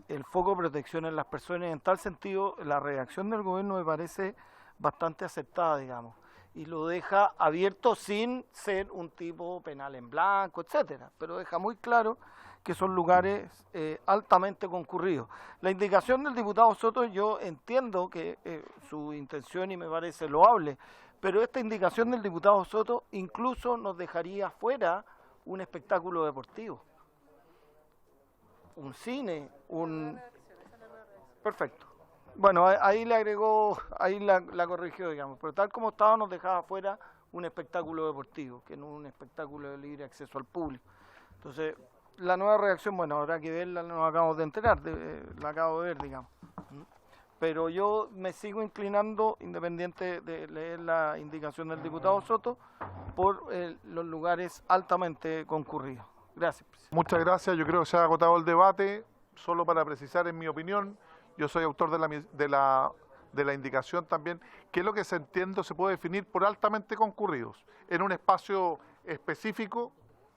el foco de protección en las personas, en tal sentido, la reacción del gobierno me parece bastante aceptada, digamos, y lo deja abierto sin ser un tipo penal en blanco, etcétera, pero deja muy claro que son lugares altamente concurridos. La indicación del diputado Soto, yo entiendo que su intención y me parece loable, pero esta indicación del diputado Soto incluso nos dejaría fuera un espectáculo deportivo, un cine, Perfecto. Bueno, ahí le agregó, ahí la corrigió, digamos, pero tal como estaba nos dejaba fuera un espectáculo deportivo, que no un espectáculo de libre acceso al público. Entonces, la nueva redacción, bueno, habrá que verla, nos acabamos de enterar, la acabo de ver, digamos. Pero yo me sigo inclinando, independiente de leer la indicación del diputado Soto, por los lugares altamente concurridos. Gracias, presidente. Muchas gracias. Yo creo que se ha agotado el debate. Solo para precisar, en mi opinión, yo soy autor de la indicación también, que es lo que se entiende se puede definir por altamente concurridos, en un espacio específico,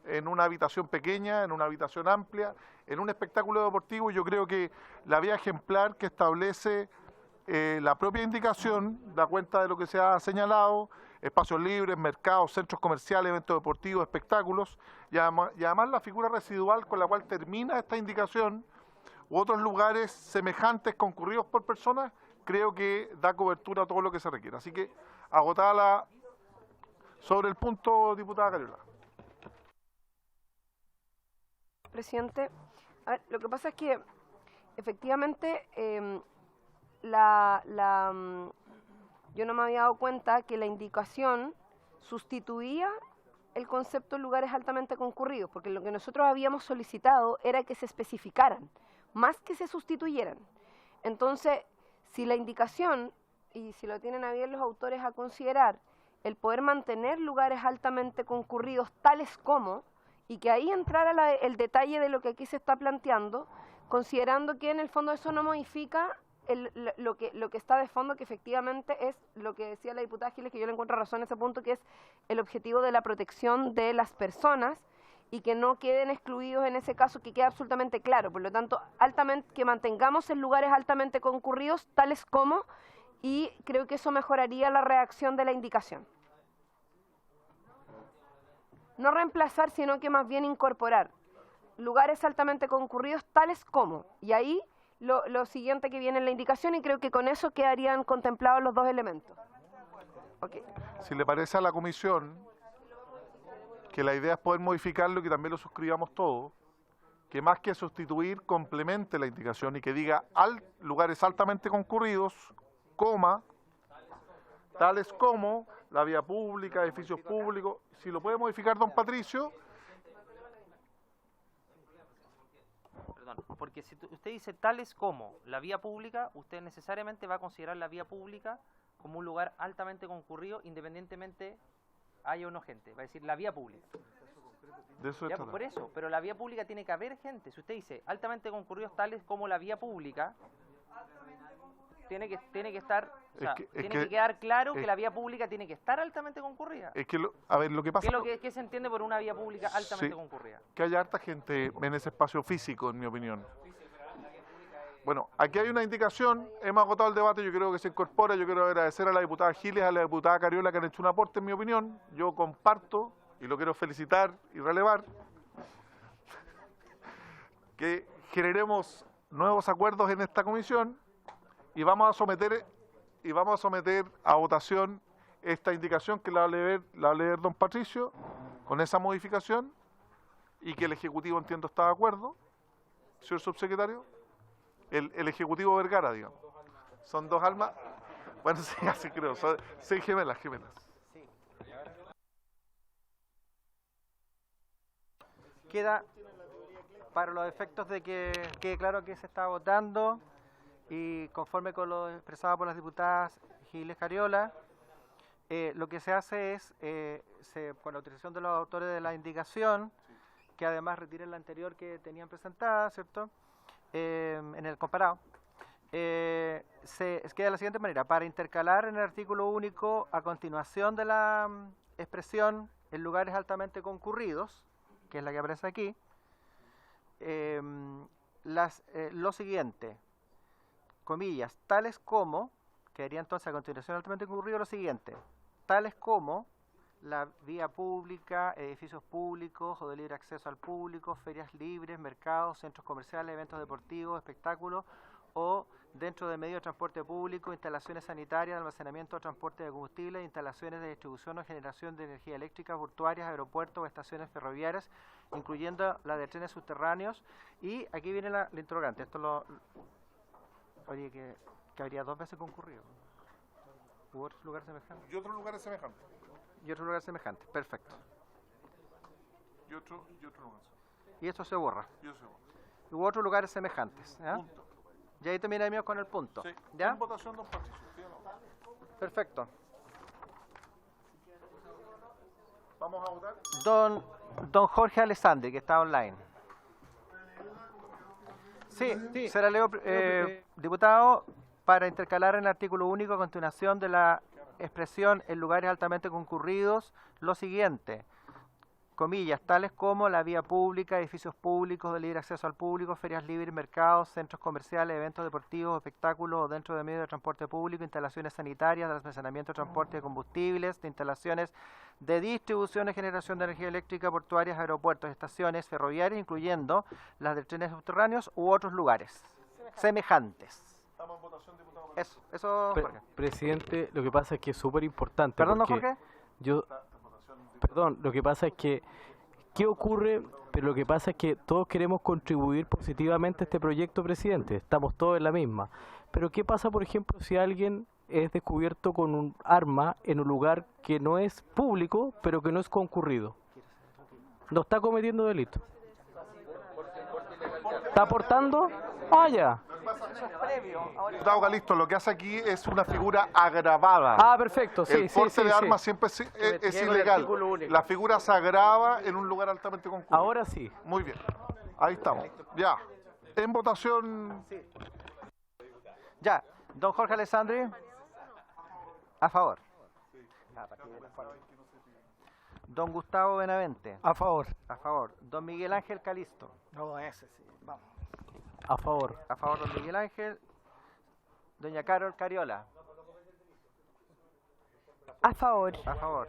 en una habitación pequeña, en una habitación amplia, en un espectáculo deportivo. Yo creo que la vía ejemplar que establece la propia indicación da cuenta de lo que se ha señalado: espacios libres, mercados, centros comerciales, eventos deportivos, espectáculos, y además la figura residual con la cual termina esta indicación, u otros lugares semejantes concurridos por personas, creo que da cobertura a todo lo que se requiere. Así que, agotada sobre el punto, diputada Cariola. Presidente, a ver, lo que pasa es que efectivamente yo no me había dado cuenta que la indicación sustituía el concepto de lugares altamente concurridos, porque lo que nosotros habíamos solicitado era que se especificaran, más que se sustituyeran. Entonces, si la indicación, y si lo tienen a bien los autores a considerar, el poder mantener lugares altamente concurridos tales como, y que ahí entrara el detalle de lo que aquí se está planteando, considerando que en el fondo eso no modifica lo que está de fondo, que efectivamente es lo que decía la diputada Giles, que yo le encuentro razón en ese punto, que es el objetivo de la protección de las personas y que no queden excluidos en ese caso, que quede absolutamente claro. Por lo tanto, que mantengamos en lugares altamente concurridos tales como, y creo que eso mejoraría la redacción de la indicación. No reemplazar, sino que más bien incorporar lugares altamente concurridos tales como, y ahí lo siguiente que viene en la indicación, y creo que con eso quedarían contemplados los dos elementos. Okay. Si le parece a la comisión que la idea es poder modificarlo y que también lo suscribamos todos, que más que sustituir, complemente la indicación y que diga lugares altamente concurridos, coma, tales como la vía pública, edificios públicos. Si lo puede modificar don Patricio. Perdón, porque si usted dice tales como la vía pública, usted necesariamente va a considerar la vía pública como un lugar altamente concurrido, independientemente haya o no gente. Va a decir la vía pública. De eso Ya, pues por eso, pero la vía pública tiene que haber gente. Si usted dice altamente concurridos tales como la vía pública, tiene que estar, o sea, tiene que quedar claro que la vía pública tiene que estar altamente concurrida. Es que, a ver, lo que pasa... ¿Qué se entiende por una vía pública altamente concurrida? Que haya harta gente en ese espacio físico, en mi opinión. Bueno, aquí hay una indicación, hemos agotado el debate, yo creo que se incorpora. Yo quiero agradecer a la diputada Giles, a la diputada Cariola, que han hecho un aporte, en mi opinión. Yo comparto, y lo quiero felicitar y relevar, que generemos nuevos acuerdos en esta comisión, y vamos a someter a votación esta indicación que la va a leer don Patricio, con esa modificación, y que el Ejecutivo, entiendo, está de acuerdo, señor subsecretario. El Ejecutivo Vergara, digamos. Son dos almas. Bueno, sí, así creo. Son gemelas. Queda, para los efectos de que quede claro que se está votando, y conforme con lo expresado por las diputadas Giles Cariola, lo que se hace es, con la autorización de los autores de la indicación, que además retiren la anterior que tenían presentada, ¿cierto?, en el comparado, se queda de la siguiente manera: para intercalar en el artículo único, a continuación de la expresión en lugares altamente concurridos, que es la que aparece aquí, lo siguiente, comillas, tales como, quedaría entonces a continuación altamente concurrido lo siguiente, tales como la vía pública, edificios públicos o de libre acceso al público, ferias libres, mercados, centros comerciales, eventos deportivos, espectáculos, o dentro de medios de transporte público, instalaciones sanitarias, almacenamiento o transporte de combustible, instalaciones de distribución o generación de energía eléctrica, portuarias, aeropuertos o estaciones ferroviarias, incluyendo la de trenes subterráneos. Y aquí viene la interrogante. Esto oye, que habría dos veces concurrido. ¿U otros lugares semejantes? Y otros lugares semejantes. y otros lugares semejantes. Perfecto. Y otro lugar. Y esto se borra. Y eso se borra. U otros lugares semejantes. ¿Ya? Punto. Y ahí terminamos con el punto. Sí. ¿Ya? En votación, don Patricio. Perfecto. Vamos a votar. Don Jorge Alessandri, que está online. Sí, se la leo, diputado, para intercalar en el artículo único a continuación de la expresión en lugares altamente concurridos, lo siguiente, comillas, tales como la vía pública, edificios públicos de libre acceso al público, ferias libres, mercados, centros comerciales, eventos deportivos, espectáculos o dentro de medios de transporte público, instalaciones sanitarias, de almacenamiento, transporte de combustibles, de instalaciones de distribución y generación de energía eléctrica, portuarias, aeropuertos, estaciones ferroviarias, incluyendo las de trenes subterráneos u otros lugares semejantes. Estamos en votación, diputado. Eso, Jorge. Presidente, lo que pasa es que es súper importante. ¿Perdón, don porque Jorge? Perdón, lo que pasa es que, ¿qué ocurre? Pero lo que pasa es que todos queremos contribuir positivamente a este proyecto, presidente. Estamos todos en la misma. Pero ¿qué pasa, por ejemplo, si alguien es descubierto con un arma en un lugar que no es público, pero que no es concurrido? No está cometiendo delito. ¿Está aportando? Ah, ya. Diputado Calisto, lo que hace aquí es una figura agravada. Ah, perfecto, sí, el porte de armas siempre es ilegal. La figura se agrava en un lugar altamente concurrido. Ahora sí. Muy bien. Ahí estamos. Ya. En votación. Ya. Don Jorge Alessandri. A favor. Don Gustavo Benavente. A favor. A favor. Don Miguel Ángel Calisto. No, ese sí. Vamos. A favor. A favor, don Miguel Ángel. Doña Carol Cariola. A favor. A favor.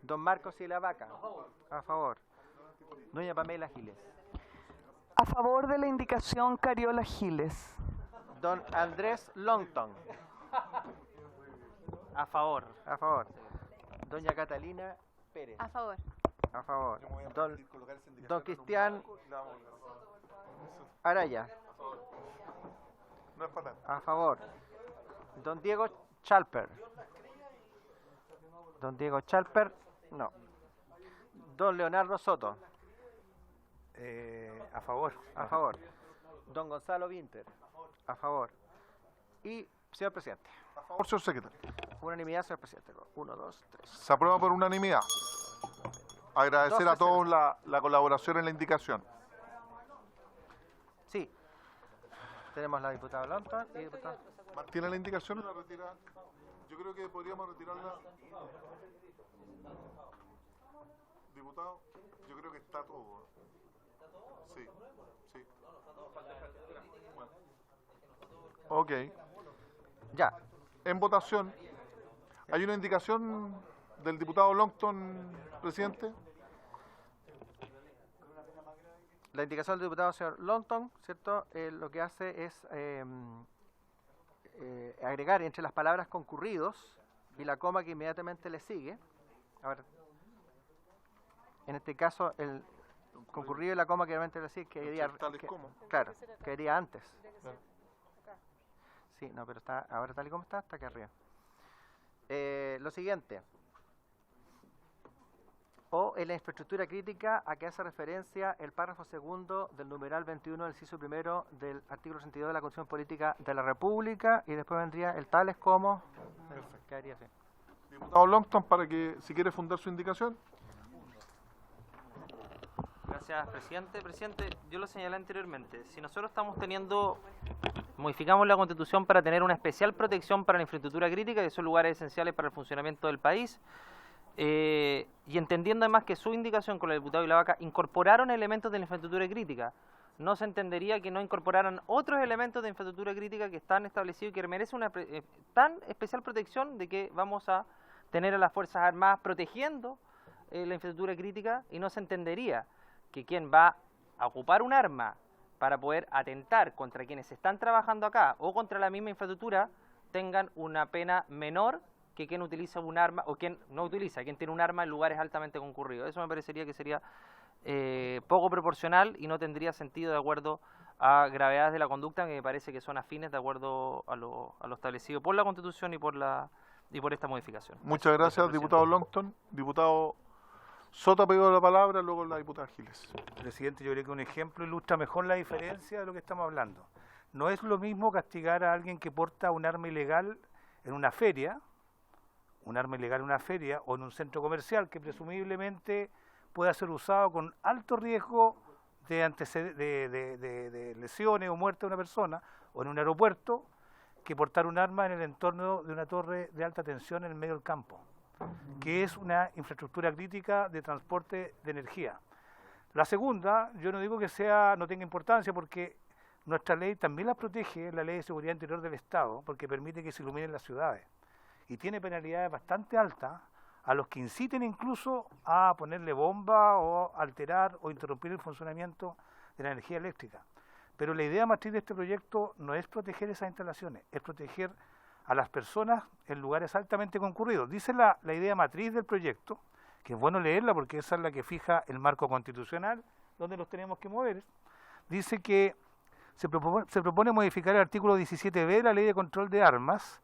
Don Marcos y la Vaca. A favor. Doña Pamela Giles. A favor de la indicación Cariola Giles. Don Andrés Longton. A favor. A favor. Doña Catalina Pérez. A favor. A favor. Don Cristian Araya. No es para tanto. A favor. Don Diego Chalper. Don Diego Chalper, no. Don Leonardo Soto. A favor. A favor. Don Gonzalo Winter. A favor. Y, señor presidente. A favor, señor secretario. Unanimidad, señor presidente. 1, 2, 3. Se aprueba por unanimidad. Agradecer a todos la colaboración en la indicación. Sí. Tenemos la diputada Lonton y diputada. ¿Mantiene la indicación o la retira? Yo creo que podríamos retirarla. Diputado, yo creo que está todo. Sí, sí. Bueno. Ok. Ya. En votación, ¿hay una indicación del diputado Longton, presidente? La indicación del diputado señor Longton, ¿cierto? Lo que hace es agregar entre las palabras concurridos y la coma que inmediatamente le sigue. A ver, en este caso el concurrido y la coma que inmediatamente le sigue quedaría, claro, quedaría antes. Sí, no, pero está ahora tal y como está aquí arriba. Lo siguiente. O en la infraestructura crítica a que hace referencia el párrafo segundo del numeral 21 del inciso primero del artículo 62 de la Constitución Política de la República, y después vendría el tales como... Quedaría así. Diputado Longton, para que, si quiere fundar su indicación. Gracias, presidente. Presidente, yo lo señalé anteriormente. Si nosotros modificamos la Constitución para tener una especial protección para la infraestructura crítica, que son lugares esenciales para el funcionamiento del país, y entendiendo además que su indicación con el diputado y la Vaca incorporaron elementos de la infraestructura crítica, no se entendería que no incorporaran otros elementos de infraestructura crítica que están establecidos y que merecen una tan especial protección de que vamos a tener a las Fuerzas Armadas protegiendo la infraestructura crítica, y no se entendería que quien va a ocupar un arma para poder atentar contra quienes están trabajando acá o contra la misma infraestructura tengan una pena menor que quien utiliza un arma, o quien no utiliza, quien tiene un arma en lugares altamente concurridos. Eso me parecería que sería poco proporcional y no tendría sentido de acuerdo a gravedades de la conducta, que me parece que son afines de acuerdo a lo establecido por la Constitución y por la y por esta modificación. Muchas gracias, diputado Longton. Diputado Soto ha pedido la palabra, luego la diputada Giles. Presidente, yo creo que un ejemplo ilustra mejor la diferencia de lo que estamos hablando. No es lo mismo castigar a alguien que porta un arma ilegal en una feria, o en un centro comercial que presumiblemente pueda ser usado con alto riesgo de lesiones o muerte de una persona, o en un aeropuerto, que portar un arma en el entorno de una torre de alta tensión en el medio del campo, que es una infraestructura crítica de transporte de energía. La segunda, yo no digo que no tenga importancia, porque nuestra ley también la protege, la Ley de Seguridad Interior del Estado, porque permite que se iluminen las ciudades. Y tiene penalidades bastante altas a los que inciten incluso a ponerle bomba o alterar o interrumpir el funcionamiento de la energía eléctrica. Pero la idea matriz de este proyecto no es proteger esas instalaciones, es proteger a las personas en lugares altamente concurridos. Dice la idea matriz del proyecto, que es bueno leerla porque esa es la que fija el marco constitucional donde nos tenemos que mover. Dice que se propone modificar el artículo 17b de la Ley de Control de Armas,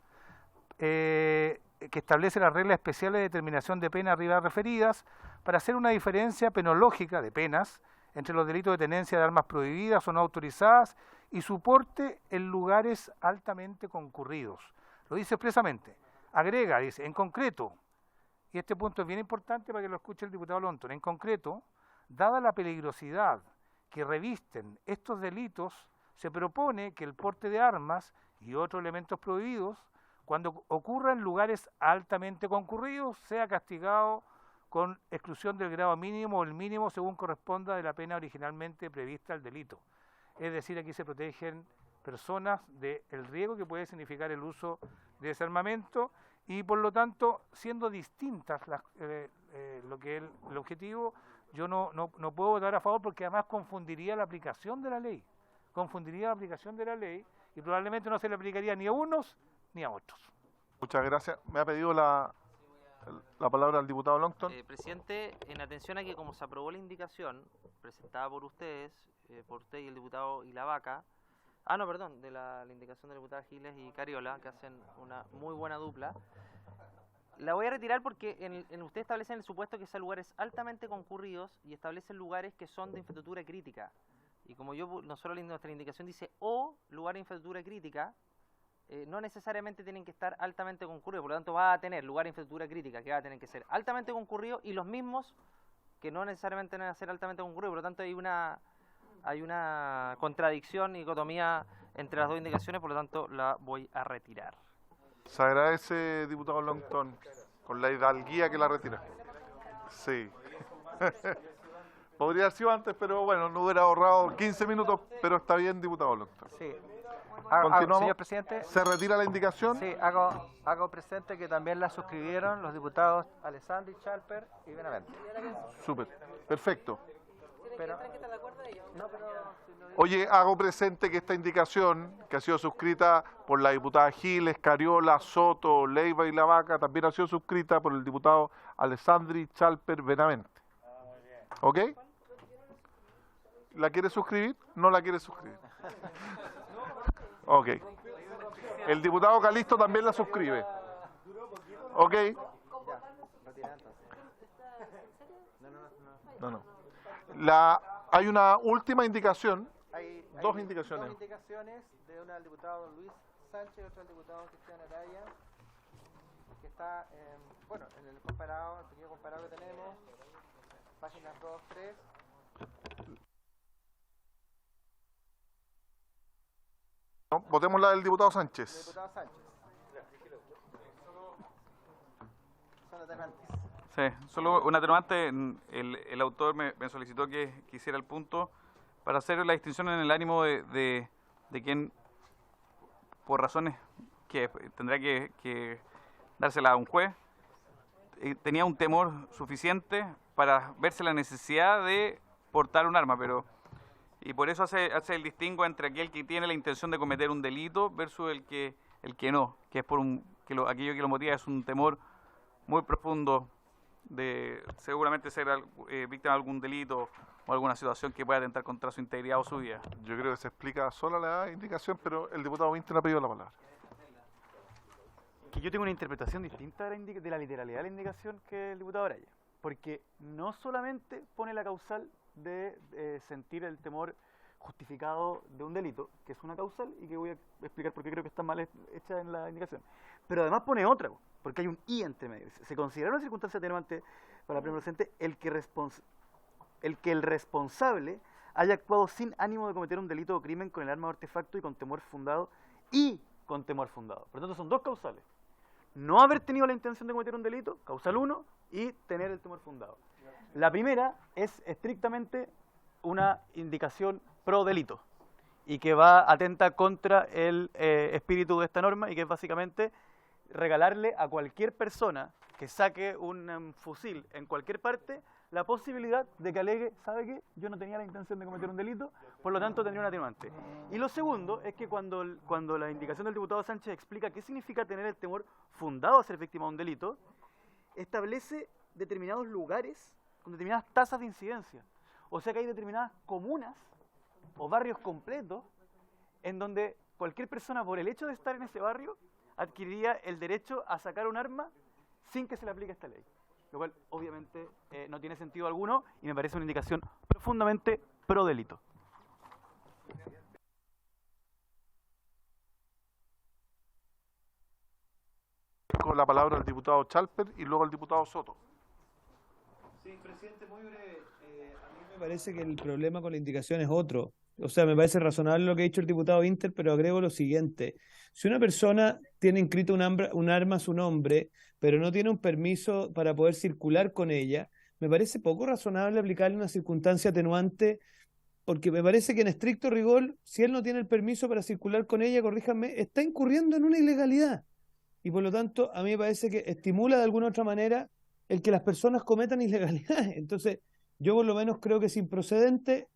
que establece las reglas especiales de determinación de penas arriba referidas, para hacer una diferencia penológica de penas entre los delitos de tenencia de armas prohibidas o no autorizadas y su porte en lugares altamente concurridos. Lo dice expresamente. Agrega, dice, en concreto, y este punto es bien importante para que lo escuche el diputado Longton, en concreto, dada la peligrosidad que revisten estos delitos, se propone que el porte de armas y otros elementos prohibidos, cuando ocurra en lugares altamente concurridos, sea castigado con exclusión del grado mínimo o el mínimo según corresponda de la pena originalmente prevista al delito. Es decir, aquí se protegen personas del riesgo que puede significar el uso de ese armamento y, por lo tanto, siendo distintas lo que es el objetivo, yo no puedo votar a favor porque además confundiría la aplicación de la ley. Y probablemente no se le aplicaría ni a unos ni a otros. Muchas gracias. Me ha pedido la palabra el diputado Longton. Presidente, en atención a que como se aprobó la indicación presentada por ustedes, por usted y el diputado Ilavaca, de la indicación de la diputada Giles y Cariola, que hacen una muy buena dupla, la voy a retirar porque usted establece el supuesto que sean lugares altamente concurridos y establecen lugares que son de infraestructura crítica. Y como nuestra indicación dice o lugar de infraestructura crítica, no necesariamente tienen que estar altamente concurridos, por lo tanto va a tener lugar de infraestructura crítica que va a tener que ser altamente concurrido y los mismos que no necesariamente van a ser altamente concurridos, por lo tanto hay una contradicción y dicotomía entre las dos indicaciones, por lo tanto la voy a retirar. Se agradece, diputado Longton, con la hidalguía que la retira. Sí. Podría haber sido antes, pero bueno, no hubiera ahorrado 15 minutos, pero está bien, diputado Longton. Sí. Continuamos. Señor presidente. ¿Se retira la indicación? Sí, hago presente que también la suscribieron los diputados Alessandri, Chalper y Benavente. Súper, perfecto. Pero, Oye, hago presente que esta indicación, que ha sido suscrita por la diputada Giles, Cariola, Soto, Leiva y Lavaca, también ha sido suscrita por el diputado Alessandri, Chalper, Benavente. ¿Ok? ¿La quiere suscribir? No la quiere suscribir. Ok. El diputado Calisto también la suscribe. Ok. No. Hay una última indicación. hay dos indicaciones. Dos indicaciones, de una del diputado Luis Sánchez y otra del diputado Cristian Araya, que está en el comparado, el pequeño comparado que tenemos, páginas 2, 3. Votemos la del diputado Sánchez. Diputado Sánchez. Son atenuantes. Sí, solo un atenuante. El autor me solicitó que hiciera el punto para hacer la distinción en el ánimo de quien, por razones que tendrá que dársela a un juez, tenía un temor suficiente para verse la necesidad de portar un arma, y por eso hace el distingo entre aquel que tiene la intención de cometer un delito versus el que no, que es aquello que lo motiva es un temor muy profundo de seguramente ser víctima de algún delito o alguna situación que pueda atentar contra su integridad o su vida. Yo creo que se explica sola la indicación, pero el diputado Vinter ha pedido la palabra. que yo tengo una interpretación distinta de la literalidad de la indicación que el diputado Araya, porque no solamente pone la causal de sentir el temor justificado de un delito, que es una causal y que voy a explicar por qué creo que está mal hecha en la indicación, pero además pone otra, porque hay un y entre medio. Se considera una circunstancia atenuante para el pleno presente el que el responsable haya actuado sin ánimo de cometer un delito o crimen con el arma o artefacto y con temor fundado Por lo tanto, son dos causales. No haber tenido la intención de cometer un delito, causal 1, y tener el temor fundado. La primera es estrictamente una indicación pro delito y que va atenta contra el espíritu de esta norma y que es básicamente regalarle a cualquier persona que saque un fusil en cualquier parte la posibilidad de que alegue, ¿sabe qué? Yo no tenía la intención de cometer un delito, por lo tanto tendría un atenuante. Y lo segundo es que cuando la indicación del diputado Sánchez explica qué significa tener el temor fundado a ser víctima de un delito, establece determinados lugares con determinadas tasas de incidencia. O sea que hay determinadas comunas o barrios completos en donde cualquier persona, por el hecho de estar en ese barrio, adquiriría el derecho a sacar un arma sin que se le aplique esta ley. Lo cual obviamente no tiene sentido alguno y me parece una indicación profundamente pro delito. Con la palabra el diputado Chalper y luego el diputado Soto. Sí, presidente, muy breve. A mí me parece que el problema con la indicación es otro. O sea, me parece razonable lo que ha dicho el diputado Inter, pero agrego lo siguiente. Si una persona tiene inscrito un arma a su nombre, pero no tiene un permiso para poder circular con ella, me parece poco razonable aplicarle una circunstancia atenuante, porque me parece que en estricto rigor, si él no tiene el permiso para circular con ella, corríjanme, está incurriendo en una ilegalidad. Y por lo tanto, a mí me parece que estimula de alguna otra manera el que las personas cometan ilegalidades. Entonces, yo por lo menos creo que es improcedente,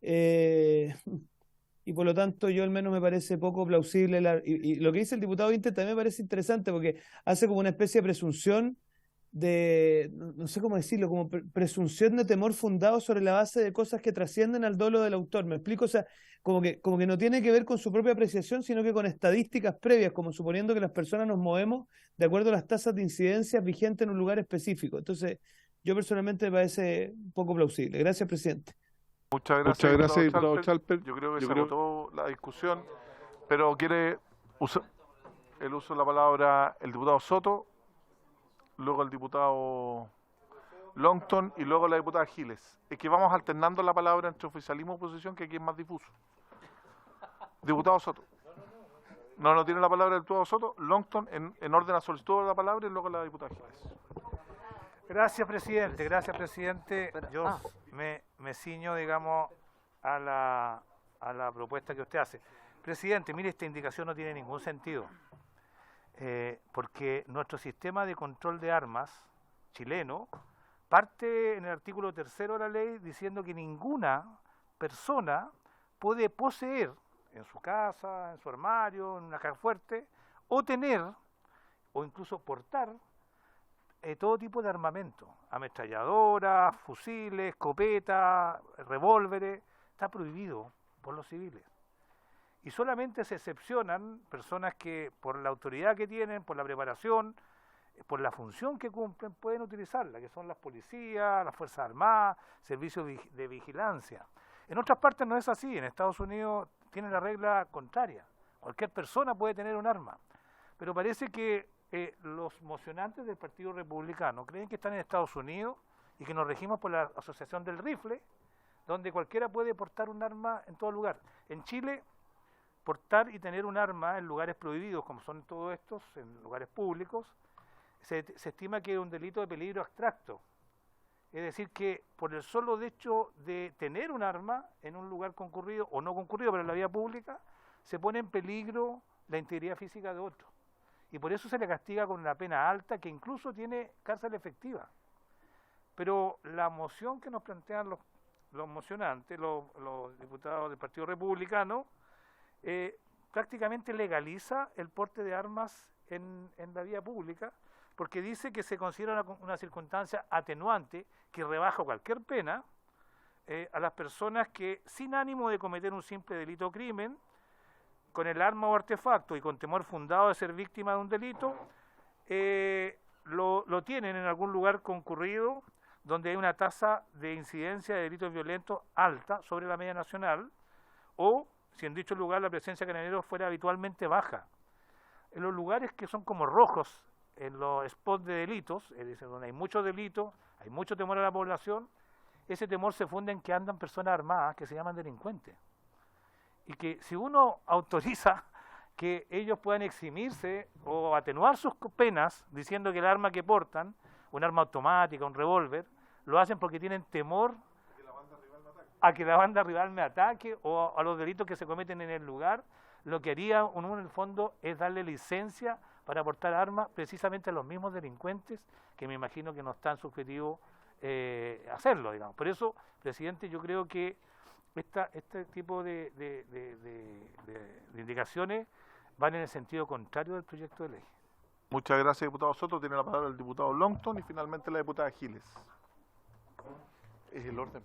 y por lo tanto yo al menos me parece poco plausible. Y lo que dice el diputado Inter también me parece interesante, porque hace como una especie de presunción de, no sé cómo decirlo, como presunción de temor fundado sobre la base de cosas que trascienden al dolo del autor. ¿Me explico? O sea, como que no tiene que ver con su propia apreciación, sino que con estadísticas previas, como suponiendo que las personas nos movemos de acuerdo a las tasas de incidencia vigentes en un lugar específico. Entonces, yo personalmente me parece poco plausible. Gracias, presidente. Muchas gracias, diputado Chalper. Yo creo que se agotó la discusión, pero quiere el uso de la palabra el diputado Soto, luego el diputado Longton y luego la diputada Giles. Es que vamos alternando la palabra entre oficialismo y oposición, que aquí es más difuso. Diputado Soto. No tiene la palabra el diputado Soto. Longton en orden a solicitud de la palabra y luego la diputada Giles. Gracias, presidente. Gracias, presidente. Yo me ciño, digamos, a la propuesta que usted hace. Presidente, mire, esta indicación no tiene ningún sentido. Porque nuestro sistema de control de armas chileno parte en el artículo 3º de la ley diciendo que ninguna persona puede poseer en su casa, en su armario, en una caja fuerte, o tener, o incluso portar, todo tipo de armamento, ametralladoras, fusiles, escopetas, revólveres. Está prohibido por los civiles. Y solamente se excepcionan personas que, por la autoridad que tienen, por la preparación, por la función que cumplen, pueden utilizarla, que son las policías, las Fuerzas Armadas, servicios de vigilancia. En otras partes no es así. En Estados Unidos tienen la regla contraria. Cualquier persona puede tener un arma. Pero parece que los mocionantes del Partido Republicano creen que están en Estados Unidos y que nos regimos por la Asociación del Rifle, donde cualquiera puede portar un arma en todo lugar. En Chile, portar y tener un arma en lugares prohibidos, como son todos estos, en lugares públicos, se estima que es un delito de peligro abstracto. Es decir, que por el solo hecho de tener un arma en un lugar concurrido o no concurrido, pero en la vía pública, se pone en peligro la integridad física de otro. Y por eso se le castiga con una pena alta que incluso tiene cárcel efectiva. Pero la moción que nos plantean los mocionantes, los diputados del Partido Republicano, prácticamente legaliza el porte de armas en la vía pública, porque dice que se considera una circunstancia atenuante que rebaja cualquier pena a las personas que, sin ánimo de cometer un simple delito o crimen, con el arma o artefacto y con temor fundado de ser víctima de un delito, lo tienen en algún lugar concurrido donde hay una tasa de incidencia de delitos violentos alta sobre la media nacional, o si en dicho lugar la presencia de carabineros fuera habitualmente baja. En los lugares que son como rojos, en los spots de delitos, es decir, donde hay muchos delitos, hay mucho temor a la población, ese temor se funde en que andan personas armadas que se llaman delincuentes. Y que si uno autoriza que ellos puedan eximirse o atenuar sus penas diciendo que el arma que portan, un arma automática, un revólver, lo hacen porque tienen temor a que la banda rival me ataque o a los delitos que se cometen en el lugar, lo que haría uno en el fondo es darle licencia para portar armas precisamente a los mismos delincuentes que me imagino que no están subjetivos a hacerlo, digamos. Por eso, presidente, yo creo que este tipo de indicaciones van en el sentido contrario del proyecto de ley. Muchas gracias, diputado Soto. Tiene la palabra el diputado Longton y finalmente la diputada Giles. Es el orden.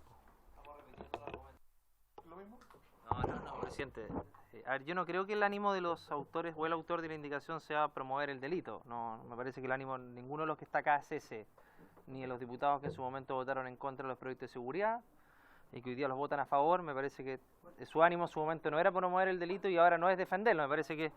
No, presidente. A ver, yo no creo que el ánimo de los autores o el autor de la indicación sea promover el delito. No, me parece que el ánimo de ninguno de los que está acá es ese, ni de los diputados que en su momento votaron en contra de los proyectos de seguridad y que hoy día los votan a favor. Me parece que su ánimo en su momento no era promover el delito y ahora no es defenderlo. Me parece que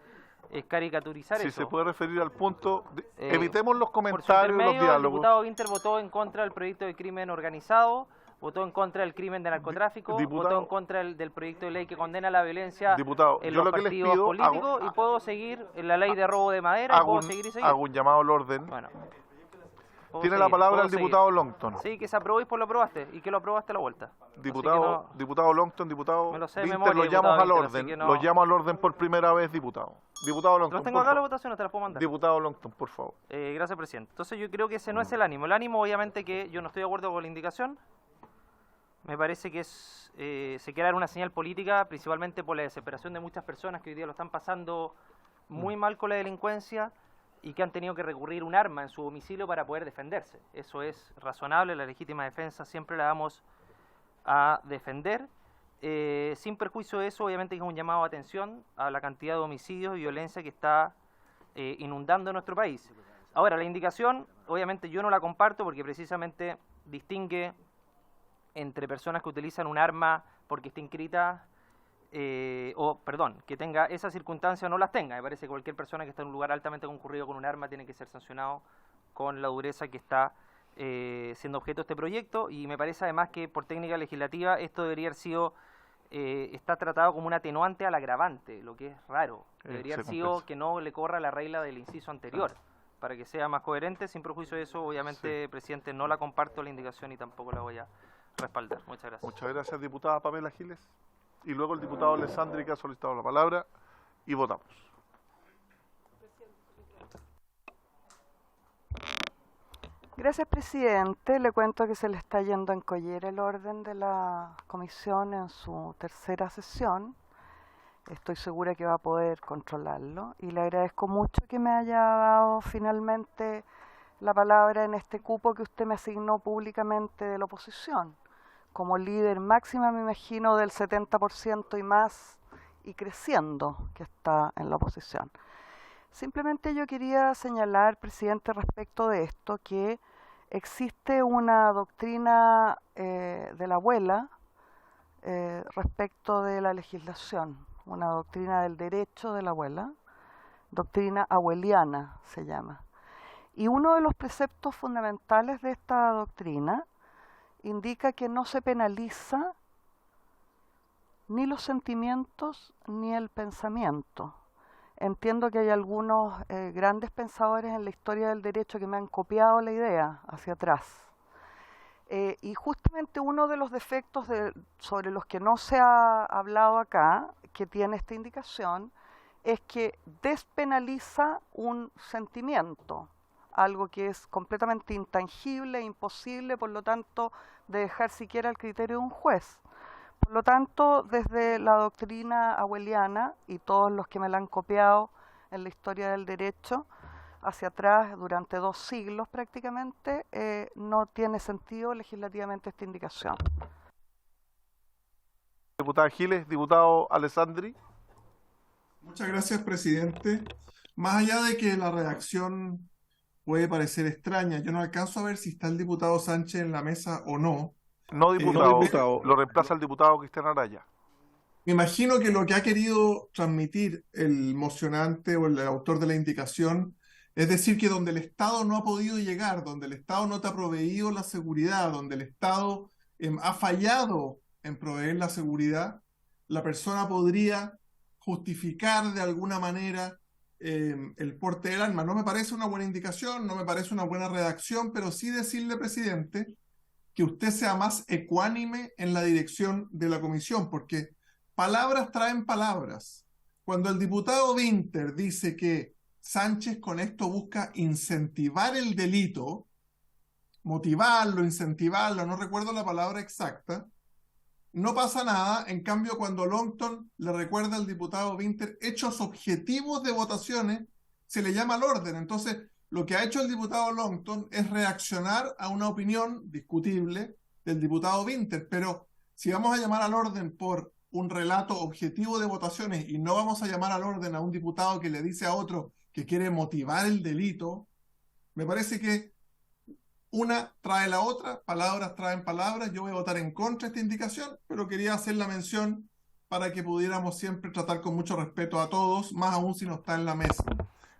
es caricaturizar si eso. Se puede referir al punto, evitemos los Por su comentarios, los intermedio, el diálogos. diputado Winter votó en contra del proyecto de crimen organizado, votó en contra del crimen de narcotráfico, votó en contra del proyecto de ley que condena la violencia en los partidos políticos, y puedo seguir en la ley de robo de madera, puedo seguir y seguir. Hago un llamado al orden. Bueno, tiene la palabra el diputado Longton. Sí, que se aprobó y pues lo aprobaste, y que lo aprobaste a la vuelta. Diputado Longton, diputado me lo sé de Winter, memoria, lo llamo al Winter, orden. así que no. Lo llamo al orden por primera vez, diputado. Diputado Longton, Los tengo acá la votación, te las puedo mandar. Diputado Longton, por favor. Gracias, presidente. Entonces yo creo que ese no es el ánimo. El ánimo, obviamente, que yo no estoy de acuerdo con la indicación. Me parece que se quiere dar una señal política, principalmente por la desesperación de muchas personas que hoy día lo están pasando muy mal con la delincuencia y que han tenido que recurrir un arma en su domicilio para poder defenderse. Eso es razonable, la legítima defensa siempre la vamos a defender. Sin perjuicio de eso, obviamente es un llamado de atención a la cantidad de homicidios y violencia que está inundando nuestro país. Ahora, la indicación, obviamente yo no la comparto porque precisamente distingue entre personas que utilizan un arma porque está inscrita, que tenga esa circunstancia o no las tenga. Me parece que cualquier persona que está en un lugar altamente concurrido con un arma tiene que ser sancionado con la dureza que está siendo objeto de este proyecto, y me parece además que por técnica legislativa esto debería haber sido, está tratado como un atenuante al agravante, lo que es raro. Debería haber sido que no le corra la regla del inciso anterior, para que sea más coherente. Sin perjuicio de eso, obviamente, presidente, no la comparto la indicación y tampoco la voy a respaldar. Muchas gracias. Muchas gracias, diputada Pamela Giles. Y luego el diputado Alessandri, que ha solicitado la palabra, y votamos. Gracias, presidente. Le cuento que se le está yendo en collera el orden de la comisión en su tercera sesión. Estoy segura que va a poder controlarlo y le agradezco mucho que me haya dado finalmente la palabra en este cupo que usted me asignó públicamente de la oposición. Como líder máxima, me imagino, del 70% y más, y creciendo, que está en la oposición. Simplemente yo quería señalar, presidente, respecto de esto, que existe una doctrina de la abuela respecto de la legislación, una doctrina del derecho de la abuela, doctrina abueliana se llama. Y uno de los preceptos fundamentales de esta doctrina indica que no se penaliza ni los sentimientos ni el pensamiento. Entiendo que hay algunos grandes pensadores en la historia del derecho que me han copiado la idea hacia atrás. Y justamente uno de los defectos sobre los que no se ha hablado acá, que tiene esta indicación, es que despenaliza un sentimiento, algo que es completamente intangible, imposible, por lo tanto, de dejar siquiera el criterio de un juez. Por lo tanto, desde la doctrina abueliana, y todos los que me la han copiado en la historia del derecho, hacia atrás, durante 2 siglos prácticamente, no tiene sentido legislativamente esta indicación. Diputada Giles, diputado Alessandri. Muchas gracias, presidente. Más allá de que la redacción puede parecer extraña. Yo no alcanzo a ver si está el diputado Sánchez en la mesa o no. No diputado, lo reemplaza el diputado Cristian Araya. Me imagino que lo que ha querido transmitir el mocionante o el autor de la indicación es decir que donde el Estado no ha podido llegar, donde el Estado no te ha proveído la seguridad, donde el Estado ha fallado en proveer la seguridad, la persona podría justificar de alguna manera el porte del arma. No me parece una buena indicación, no me parece una buena redacción, pero sí decirle, presidente, que usted sea más ecuánime en la dirección de la comisión, porque palabras traen palabras. Cuando el diputado Winter dice que Sánchez con esto busca incentivar el delito, motivarlo, incentivarlo, no recuerdo la palabra exacta, no pasa nada. En cambio, cuando Longton le recuerda al diputado Winter hechos objetivos de votaciones, se le llama al orden. Entonces, lo que ha hecho el diputado Longton es reaccionar a una opinión discutible del diputado Winter, pero si vamos a llamar al orden por un relato objetivo de votaciones y no vamos a llamar al orden a un diputado que le dice a otro que quiere motivar el delito, me parece que una trae la otra, palabras traen palabras. Yo voy a votar en contra de esta indicación, pero quería hacer la mención para que pudiéramos siempre tratar con mucho respeto a todos, más aún si no está en la mesa.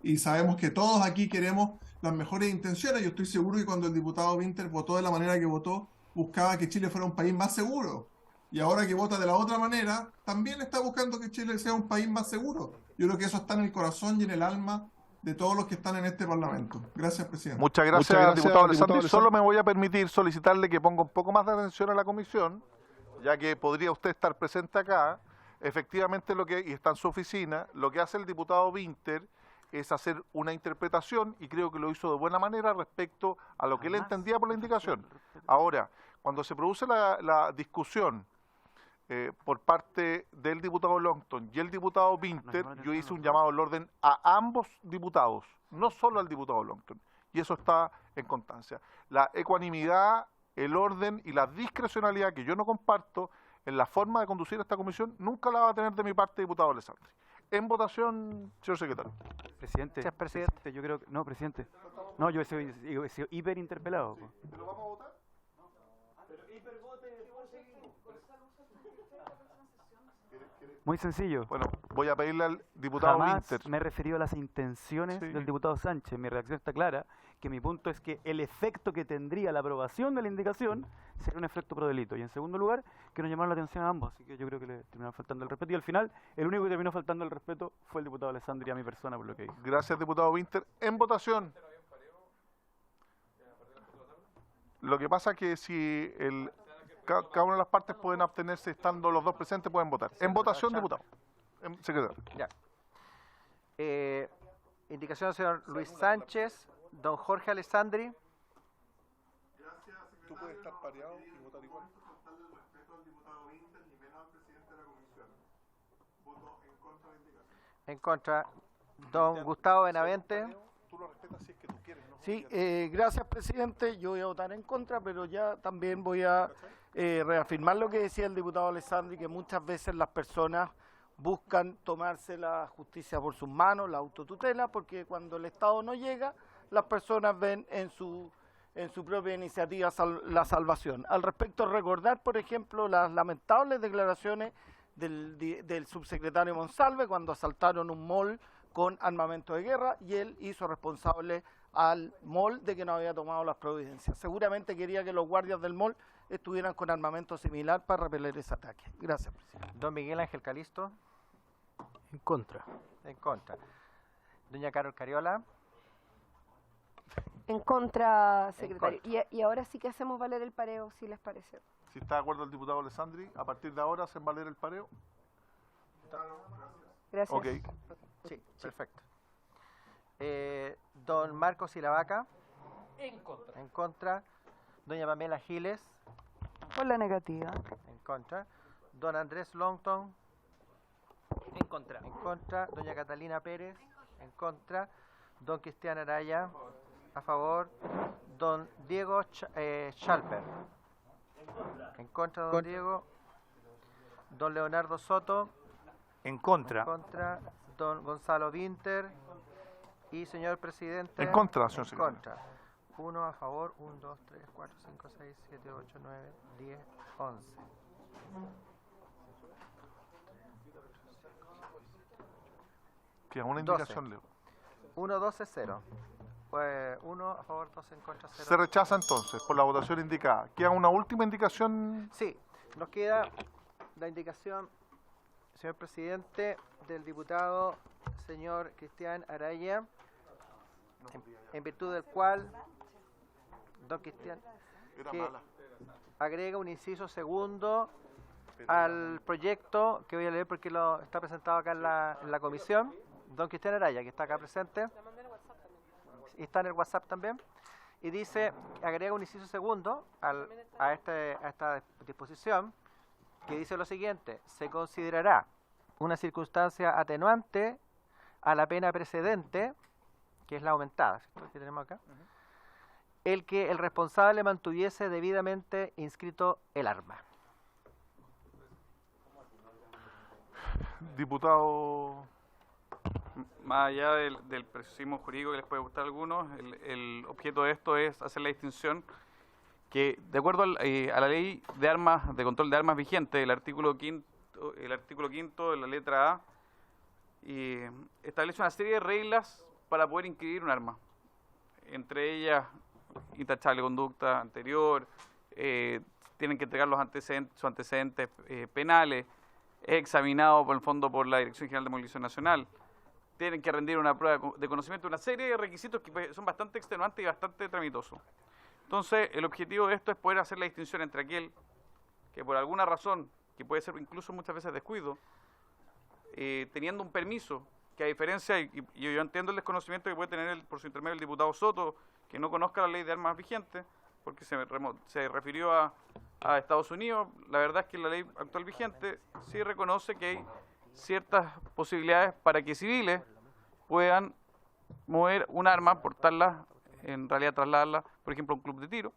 Y sabemos que todos aquí queremos las mejores intenciones. Yo estoy seguro que cuando el diputado Winter votó de la manera que votó, buscaba que Chile fuera un país más seguro. Y ahora que vota de la otra manera, también está buscando que Chile sea un país más seguro. Yo creo que eso está en el corazón y en el alma de todos los que están en este Parlamento. Gracias, presidente. Muchas gracias, diputado Alessandri. Solo me voy a permitir solicitarle que ponga un poco más de atención a la comisión, ya que podría usted estar presente acá. Efectivamente, y está en su oficina, lo que hace el diputado Winter es hacer una interpretación, y creo que lo hizo de buena manera respecto a lo que él entendía por la indicación. Ahora, cuando se produce la discusión por parte del diputado Longton y el diputado Winter, yo hice un llamado al orden a ambos diputados, no solo al diputado Longton, y eso está en constancia. La ecuanimidad, el orden y la discrecionalidad que yo no comparto en la forma de conducir esta comisión, nunca la va a tener de mi parte, diputado Alessandri. En votación, señor secretario. Presidente, Gracias, presidente. yo creo que... No, presidente. No, yo he sido hiper interpelado. ¿Lo vamos a votar? Muy sencillo. Bueno, voy a pedirle al diputado Jamás Winter. me he referido a las intenciones del diputado Sánchez. Mi reacción está clara, que mi punto es que el efecto que tendría la aprobación de la indicación sería un efecto pro delito. Y en segundo lugar, que nos llamaron la atención a ambos. Así que yo creo que le terminaron faltando el respeto. Y al final, el único que terminó faltando el respeto fue el diputado Alessandri a mi persona por lo que hizo. Gracias, diputado Winter. En votación. Lo que pasa es que si cada una de las partes pueden abstenerse estando los dos presentes, pueden votar. En votación, diputado. Secretario. Ya. Indicación del señor Luis Sánchez, don Jorge Alessandri. Tú puedes estar pareado y votar igual. En contra, don Gustavo Benavente. Tú lo respetas si es que tú quieres, ¿no? Sí, gracias, presidente. Yo voy a votar en contra, pero ya también voy a reafirmar lo que decía el diputado Alessandri, que muchas veces las personas buscan tomarse la justicia por sus manos, la autotutela, porque cuando el Estado no llega, las personas ven en su propia iniciativa la salvación. Al respecto, recordar, por ejemplo, las lamentables declaraciones del subsecretario Monsalve cuando asaltaron un mall con armamento de guerra y él hizo responsable al mall de que no había tomado las providencias. Seguramente quería que los guardias del mall estuvieran con armamento similar para repeler ese ataque. Gracias, presidente. Don Miguel Ángel Calisto. En contra. En contra. Doña Carol Cariola. En contra, secretario. Y ahora sí que hacemos valer el pareo, si les parece. Si está de acuerdo el diputado Alessandri, a partir de ahora hacen valer el pareo. Gracias. Ok. Sí, perfecto. Don Marcos Silavaca. En contra. En contra. Doña Pamela Giles. Por la negativa. En contra. Don Andrés Longton. En contra. En contra. Doña Catalina Pérez. En contra. Don Cristian Araya. A favor. Don Diego Schalper. En contra, don Diego. Don Leonardo Soto. En contra. En contra. Don Gonzalo Winter. Y, señor presidente... En contra, señor en secretario. contra. 1 a favor, 1, 2, 3, 4, 5, 6, 7, 8, 9, 10, 11. Queda una 12. indicación, Leo. 1, 12, 0. Pues 1 a favor, 2 en contra, 0. Se rechaza entonces por la votación indicada. Queda una última indicación. Sí, nos queda la indicación, señor presidente, del diputado señor Cristian Araya, en virtud del cual don Cristian que agrega un inciso segundo al proyecto que voy a leer porque lo está presentado acá en la comisión. Don Cristian Araya, que está acá presente, y está en el WhatsApp también, y dice, agrega un inciso segundo a esta disposición, que dice lo siguiente: se considerará una circunstancia atenuante a la pena precedente, que es la aumentada, ¿cierto?, que tenemos acá, el que el responsable mantuviese debidamente inscrito el arma. Diputado... Más allá del preciosismo jurídico que les puede gustar a algunos, el objeto de esto es hacer la distinción que, de acuerdo a la ley de armas, de control de armas vigente, el artículo quinto de la letra A, establece una serie de reglas para poder inscribir un arma. Entre ellas, intachable conducta anterior, tienen que entregar sus antecedentes penales, examinados por el fondo por la Dirección General de Movilización Nacional, tienen que rendir una prueba de conocimiento, una serie de requisitos que son bastante extenuantes y bastante tramitosos. Entonces, el objetivo de esto es poder hacer la distinción entre aquel que por alguna razón, que puede ser incluso muchas veces descuido, teniendo un permiso, que a diferencia, y yo entiendo el desconocimiento que puede tener por su intermedio el diputado Soto, que no conozca la ley de armas vigente, porque se refirió a Estados Unidos. La verdad es que la ley actual vigente sí reconoce que hay ciertas posibilidades para que civiles puedan mover un arma, portarla, en realidad trasladarla, por ejemplo, a un club de tiro,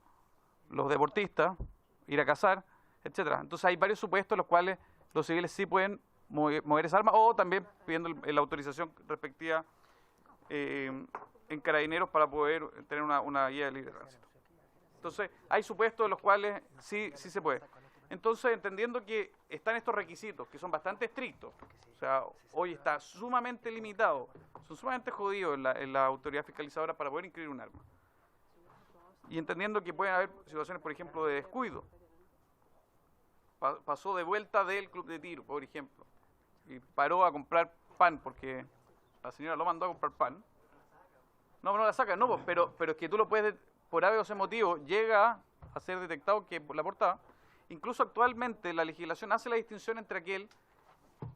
los deportistas, ir a cazar, etcétera. Entonces hay varios supuestos en los cuales los civiles sí pueden mover esa arma, o también pidiendo la autorización respectiva en Carabineros para poder tener una guía de libre tránsito. Entonces hay supuestos en los cuales sí se puede. Entonces, entendiendo que están estos requisitos, que son bastante estrictos, o sea, hoy está sumamente limitado, son sumamente jodidos en la autoridad fiscalizadora para poder inscribir un arma. Y entendiendo que pueden haber situaciones, por ejemplo, de descuido. Pasó de vuelta del club de tiro, por ejemplo, y paró a comprar pan, porque la señora lo mandó a comprar pan. No la saca, no, pero es que tú lo puedes, por haber ese motivo, llega a ser detectado que por la portada. Incluso actualmente la legislación hace la distinción entre aquel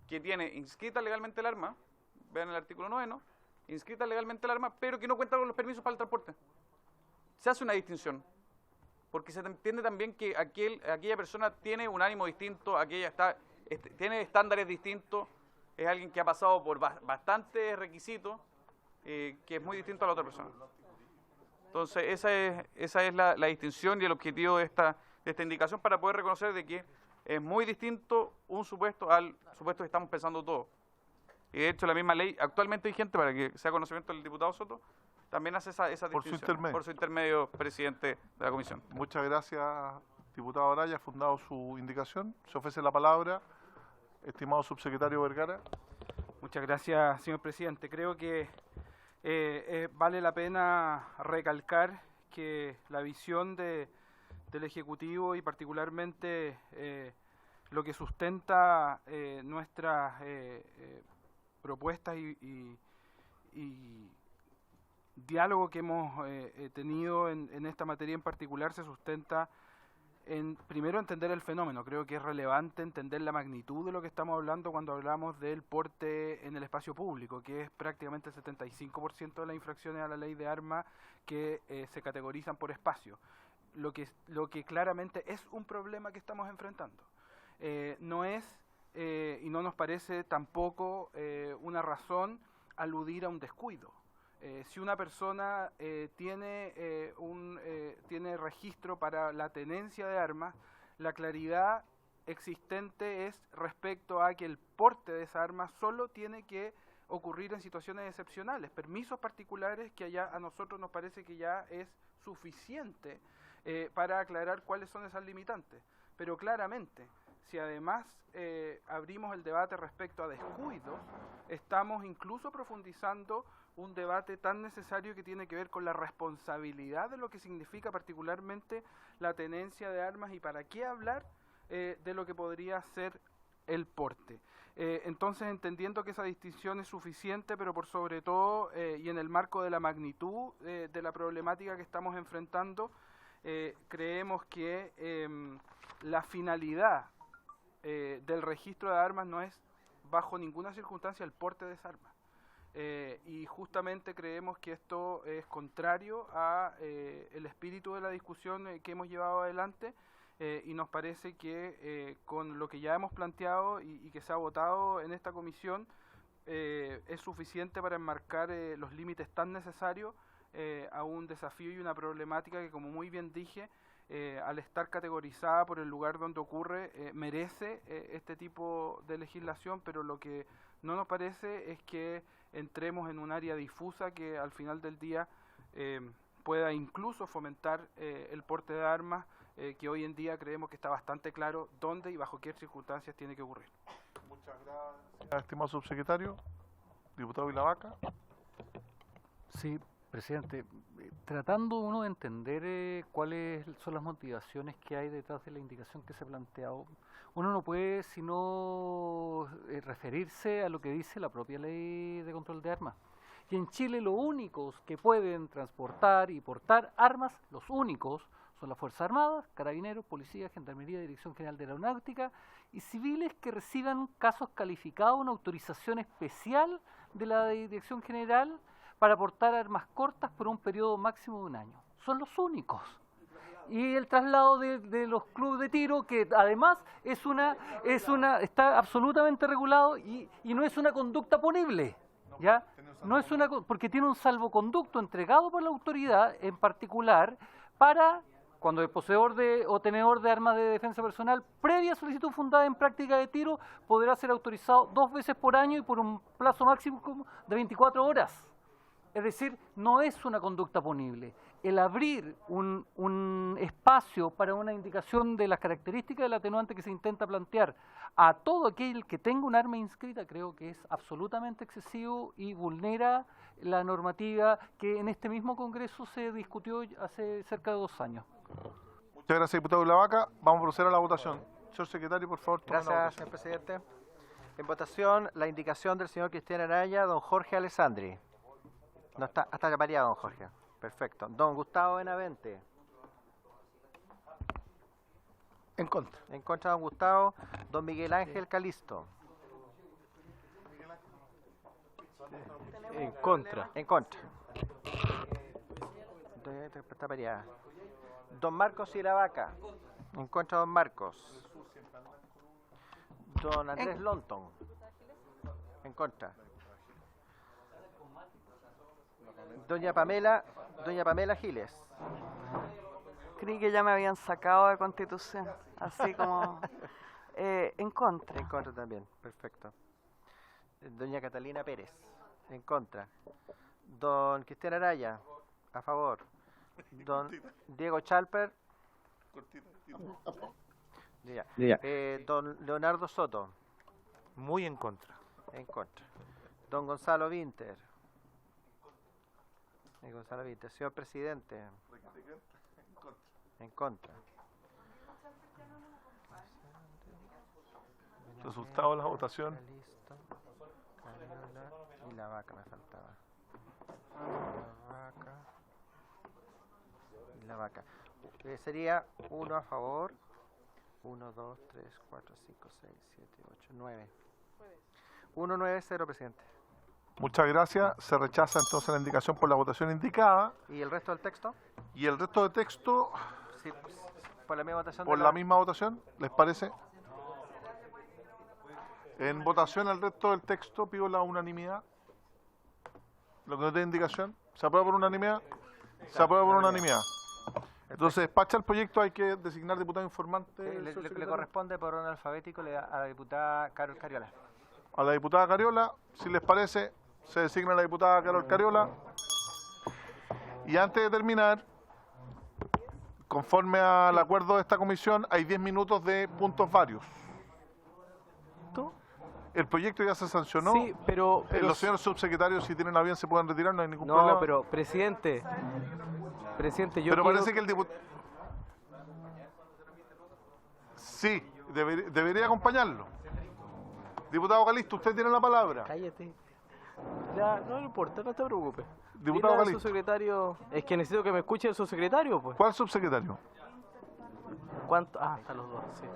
que tiene inscrita legalmente el arma, vean el artículo 9, inscrita legalmente el arma, pero que no cuenta con los permisos para el transporte. Se hace una distinción, porque se entiende también que aquella persona tiene un ánimo distinto, tiene estándares distintos, es alguien que ha pasado por bastantes requisitos, que es muy distinto a la otra persona. Entonces esa es la distinción y el objetivo de esta indicación, para poder reconocer de que es muy distinto un supuesto al supuesto que estamos pensando todos. Y de hecho la misma ley actualmente vigente, para que sea conocimiento del diputado Soto, también hace esa distinción. Por su intermedio, presidente de la comisión. Muchas gracias, diputado Araya. Fundado su indicación. Se ofrece la palabra, estimado subsecretario Vergara. Muchas gracias, señor presidente. Creo que vale la pena recalcar que la visión del Ejecutivo y particularmente lo que sustenta nuestras propuestas y diálogo que hemos tenido en esta materia en particular se sustenta en, primero, entender el fenómeno. Creo que es relevante entender la magnitud de lo que estamos hablando cuando hablamos del porte en el espacio público, que es prácticamente el 75% de las infracciones a la ley de armas que se categorizan por espacio. Lo que claramente es un problema que estamos enfrentando. No es, y no nos parece tampoco una razón aludir a un descuido. Si una persona tiene registro para la tenencia de armas, la claridad existente es respecto a que el porte de esa arma solo tiene que ocurrir en situaciones excepcionales, permisos particulares que allá a nosotros nos parece que ya es suficiente para aclarar cuáles son esas limitantes. Pero claramente, si además abrimos el debate respecto a descuidos, estamos incluso profundizando un debate tan necesario que tiene que ver con la responsabilidad de lo que significa particularmente la tenencia de armas y para qué hablar de lo que podría ser el porte. Entonces, entendiendo que esa distinción es suficiente, pero por sobre todo, y en el marco de la magnitud de la problemática que estamos enfrentando, creemos que la finalidad del registro de armas no es bajo ninguna circunstancia el porte de esa arma. Y justamente creemos que esto es contrario a el espíritu de la discusión que hemos llevado adelante, y nos parece que con lo que ya hemos planteado y que se ha votado en esta comisión es suficiente para enmarcar los límites tan necesarios a un desafío y una problemática que, como muy bien dije, al estar categorizada por el lugar donde ocurre, merece este tipo de legislación, pero lo que no nos parece es que entremos en un área difusa que al final del día pueda incluso fomentar el porte de armas, que hoy en día creemos que está bastante claro dónde y bajo qué circunstancias tiene que ocurrir. Muchas gracias, estimado subsecretario. Diputado Vilavaca. Sí, presidente, tratando uno de entender cuáles son las motivaciones que hay detrás de la indicación que se ha planteado, uno no puede sino referirse a lo que dice la propia ley de control de armas. Y en Chile los únicos que pueden transportar y portar armas, los únicos, son las Fuerzas Armadas, Carabineros, Policía, Gendarmería, Dirección General de Aeronáutica y civiles que reciban casos calificados, una autorización especial de la Dirección General para portar armas cortas por un periodo máximo de 1 año. Son los únicos. Y el traslado de los clubes de tiro, que además está absolutamente regulado y no es una conducta punible, ¿ya? No es porque tiene un salvoconducto entregado por la autoridad en particular para cuando el poseedor o tenedor de armas de defensa personal, previa solicitud fundada en práctica de tiro, podrá ser autorizado 2 veces por año y por un plazo máximo de 24 horas. Es decir, no es una conducta punible. El abrir un espacio para una indicación de las características del atenuante que se intenta plantear a todo aquel que tenga un arma inscrita, creo que es absolutamente excesivo y vulnera la normativa que en este mismo Congreso se discutió hace cerca de 2 años. Muchas gracias, diputado Vilavaca. Vamos a proceder a la votación. Señor secretario, por favor, tome la Gracias, votación. señor presidente. En votación, la indicación del señor Cristian Araya, don Jorge Alessandri. No está variado, don Jorge. Perfecto. Don Gustavo Benavente. En contra. En contra, don Gustavo. Don Miguel Ángel Calisto. En contra. En contra. Está variada. Don Marcos Iravaca. En contra, don Marcos. Don Andrés Lonton. En contra. Doña Pamela Giles. Creí que ya me habían sacado de Constitución, así como en contra. En contra también, perfecto. Doña Catalina Pérez, en contra. Don Cristian Araya, a favor. Don Diego Chalper. Don Leonardo Soto. Muy en contra. En contra. Don Gonzalo Vinter. Gonzalo Vinter. Señor presidente. En contra. Resultado de la votación. Y la vaca me faltaba. La vaca. Sería 1 a favor. 1, 2, 3, 4, 5, 6, 7, 8, 9. 1, 9, 0, presidente. Muchas gracias. Se rechaza entonces la indicación por la votación indicada. ¿Y el resto del texto? Y el resto del texto, Sí, por la misma votación. por la misma votación, ¿les parece? En votación al resto del texto pido la unanimidad. Lo que no tiene indicación, ¿se aprueba por unanimidad? Se aprueba por unanimidad. Entonces, despacha el proyecto, hay que designar diputado informante. Le corresponde por orden alfabético a la diputada Carol Cariola. a la diputada Cariola. Si les parece, se designa a la diputada Carol Cariola. Y antes de terminar, conforme al acuerdo de esta comisión, hay 10 minutos de puntos varios. El proyecto ya se sancionó. Sí, pero los señores subsecretarios, si tienen a bien, se pueden retirar, no hay ningún no, problema. pero presidente, yo pero quiero... parece que el diputado... Sí, debería acompañarlo. Diputado Calisto, usted tiene la palabra. Cállate. Ya, no importa, no te preocupes. Diputado Dile al Calisto. subsecretario, es que necesito que me escuche el subsecretario, pues. ¿Cuál subsecretario? ¿Cuánto? Ah, están los dos, sí.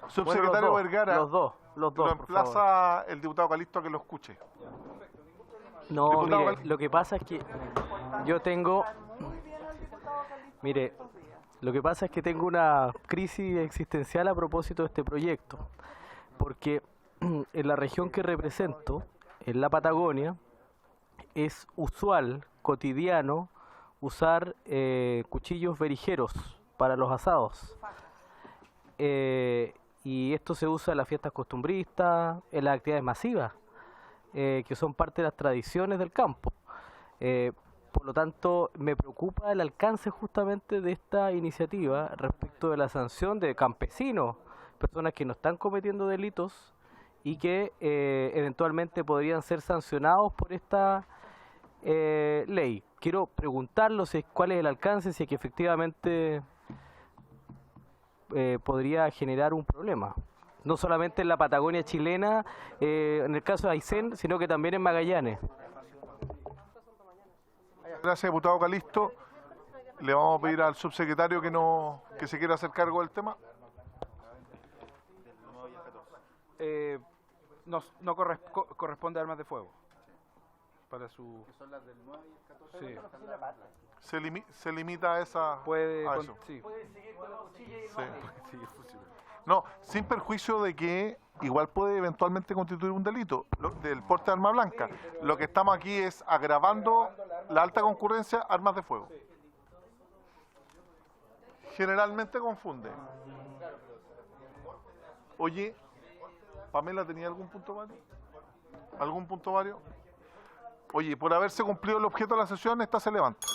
Subsecretario Bueno, Vergara. Los dos, Lo por emplaza favor. el diputado Calisto a que lo escuche. No, Diputado mire, Calisto. lo que pasa es que yo tengo... Mire, lo que pasa es que tengo una crisis existencial a propósito de este proyecto. Porque en la región que represento, en la Patagonia, es usual, cotidiano, usar cuchillos berijeros para los asados. Y esto se usa en las fiestas costumbristas, en las actividades masivas, que son parte de las tradiciones del campo. Por lo tanto, me preocupa el alcance justamente de esta iniciativa respecto de la sanción de campesinos, personas que no están cometiendo delitos y que eventualmente podrían ser sancionados por esta ley. Quiero preguntarlo cuál es el alcance, si es que efectivamente podría generar un problema. No solamente en la Patagonia chilena, en el caso de Aysén, sino que también en Magallanes. Gracias, diputado Calisto. Le vamos a pedir al subsecretario que se quiera hacer cargo del tema. No corresponde a armas de fuego. Para su... ¿Que son las del 9 y el 14? Sí. Se limita a esa... Puede eso. sí. Puede seguir con la cuchilla y el Sí. mate. Sigue funcionando. No, sin perjuicio de que igual puede eventualmente constituir un delito del porte de arma blanca. Lo que estamos aquí es agravando la alta concurrencia armas de fuego. Generalmente confunde. Oye, Pamela, ¿tenía algún punto vario? ¿Algún punto vario? Oye, por haberse cumplido el objeto de la sesión, esta se levanta.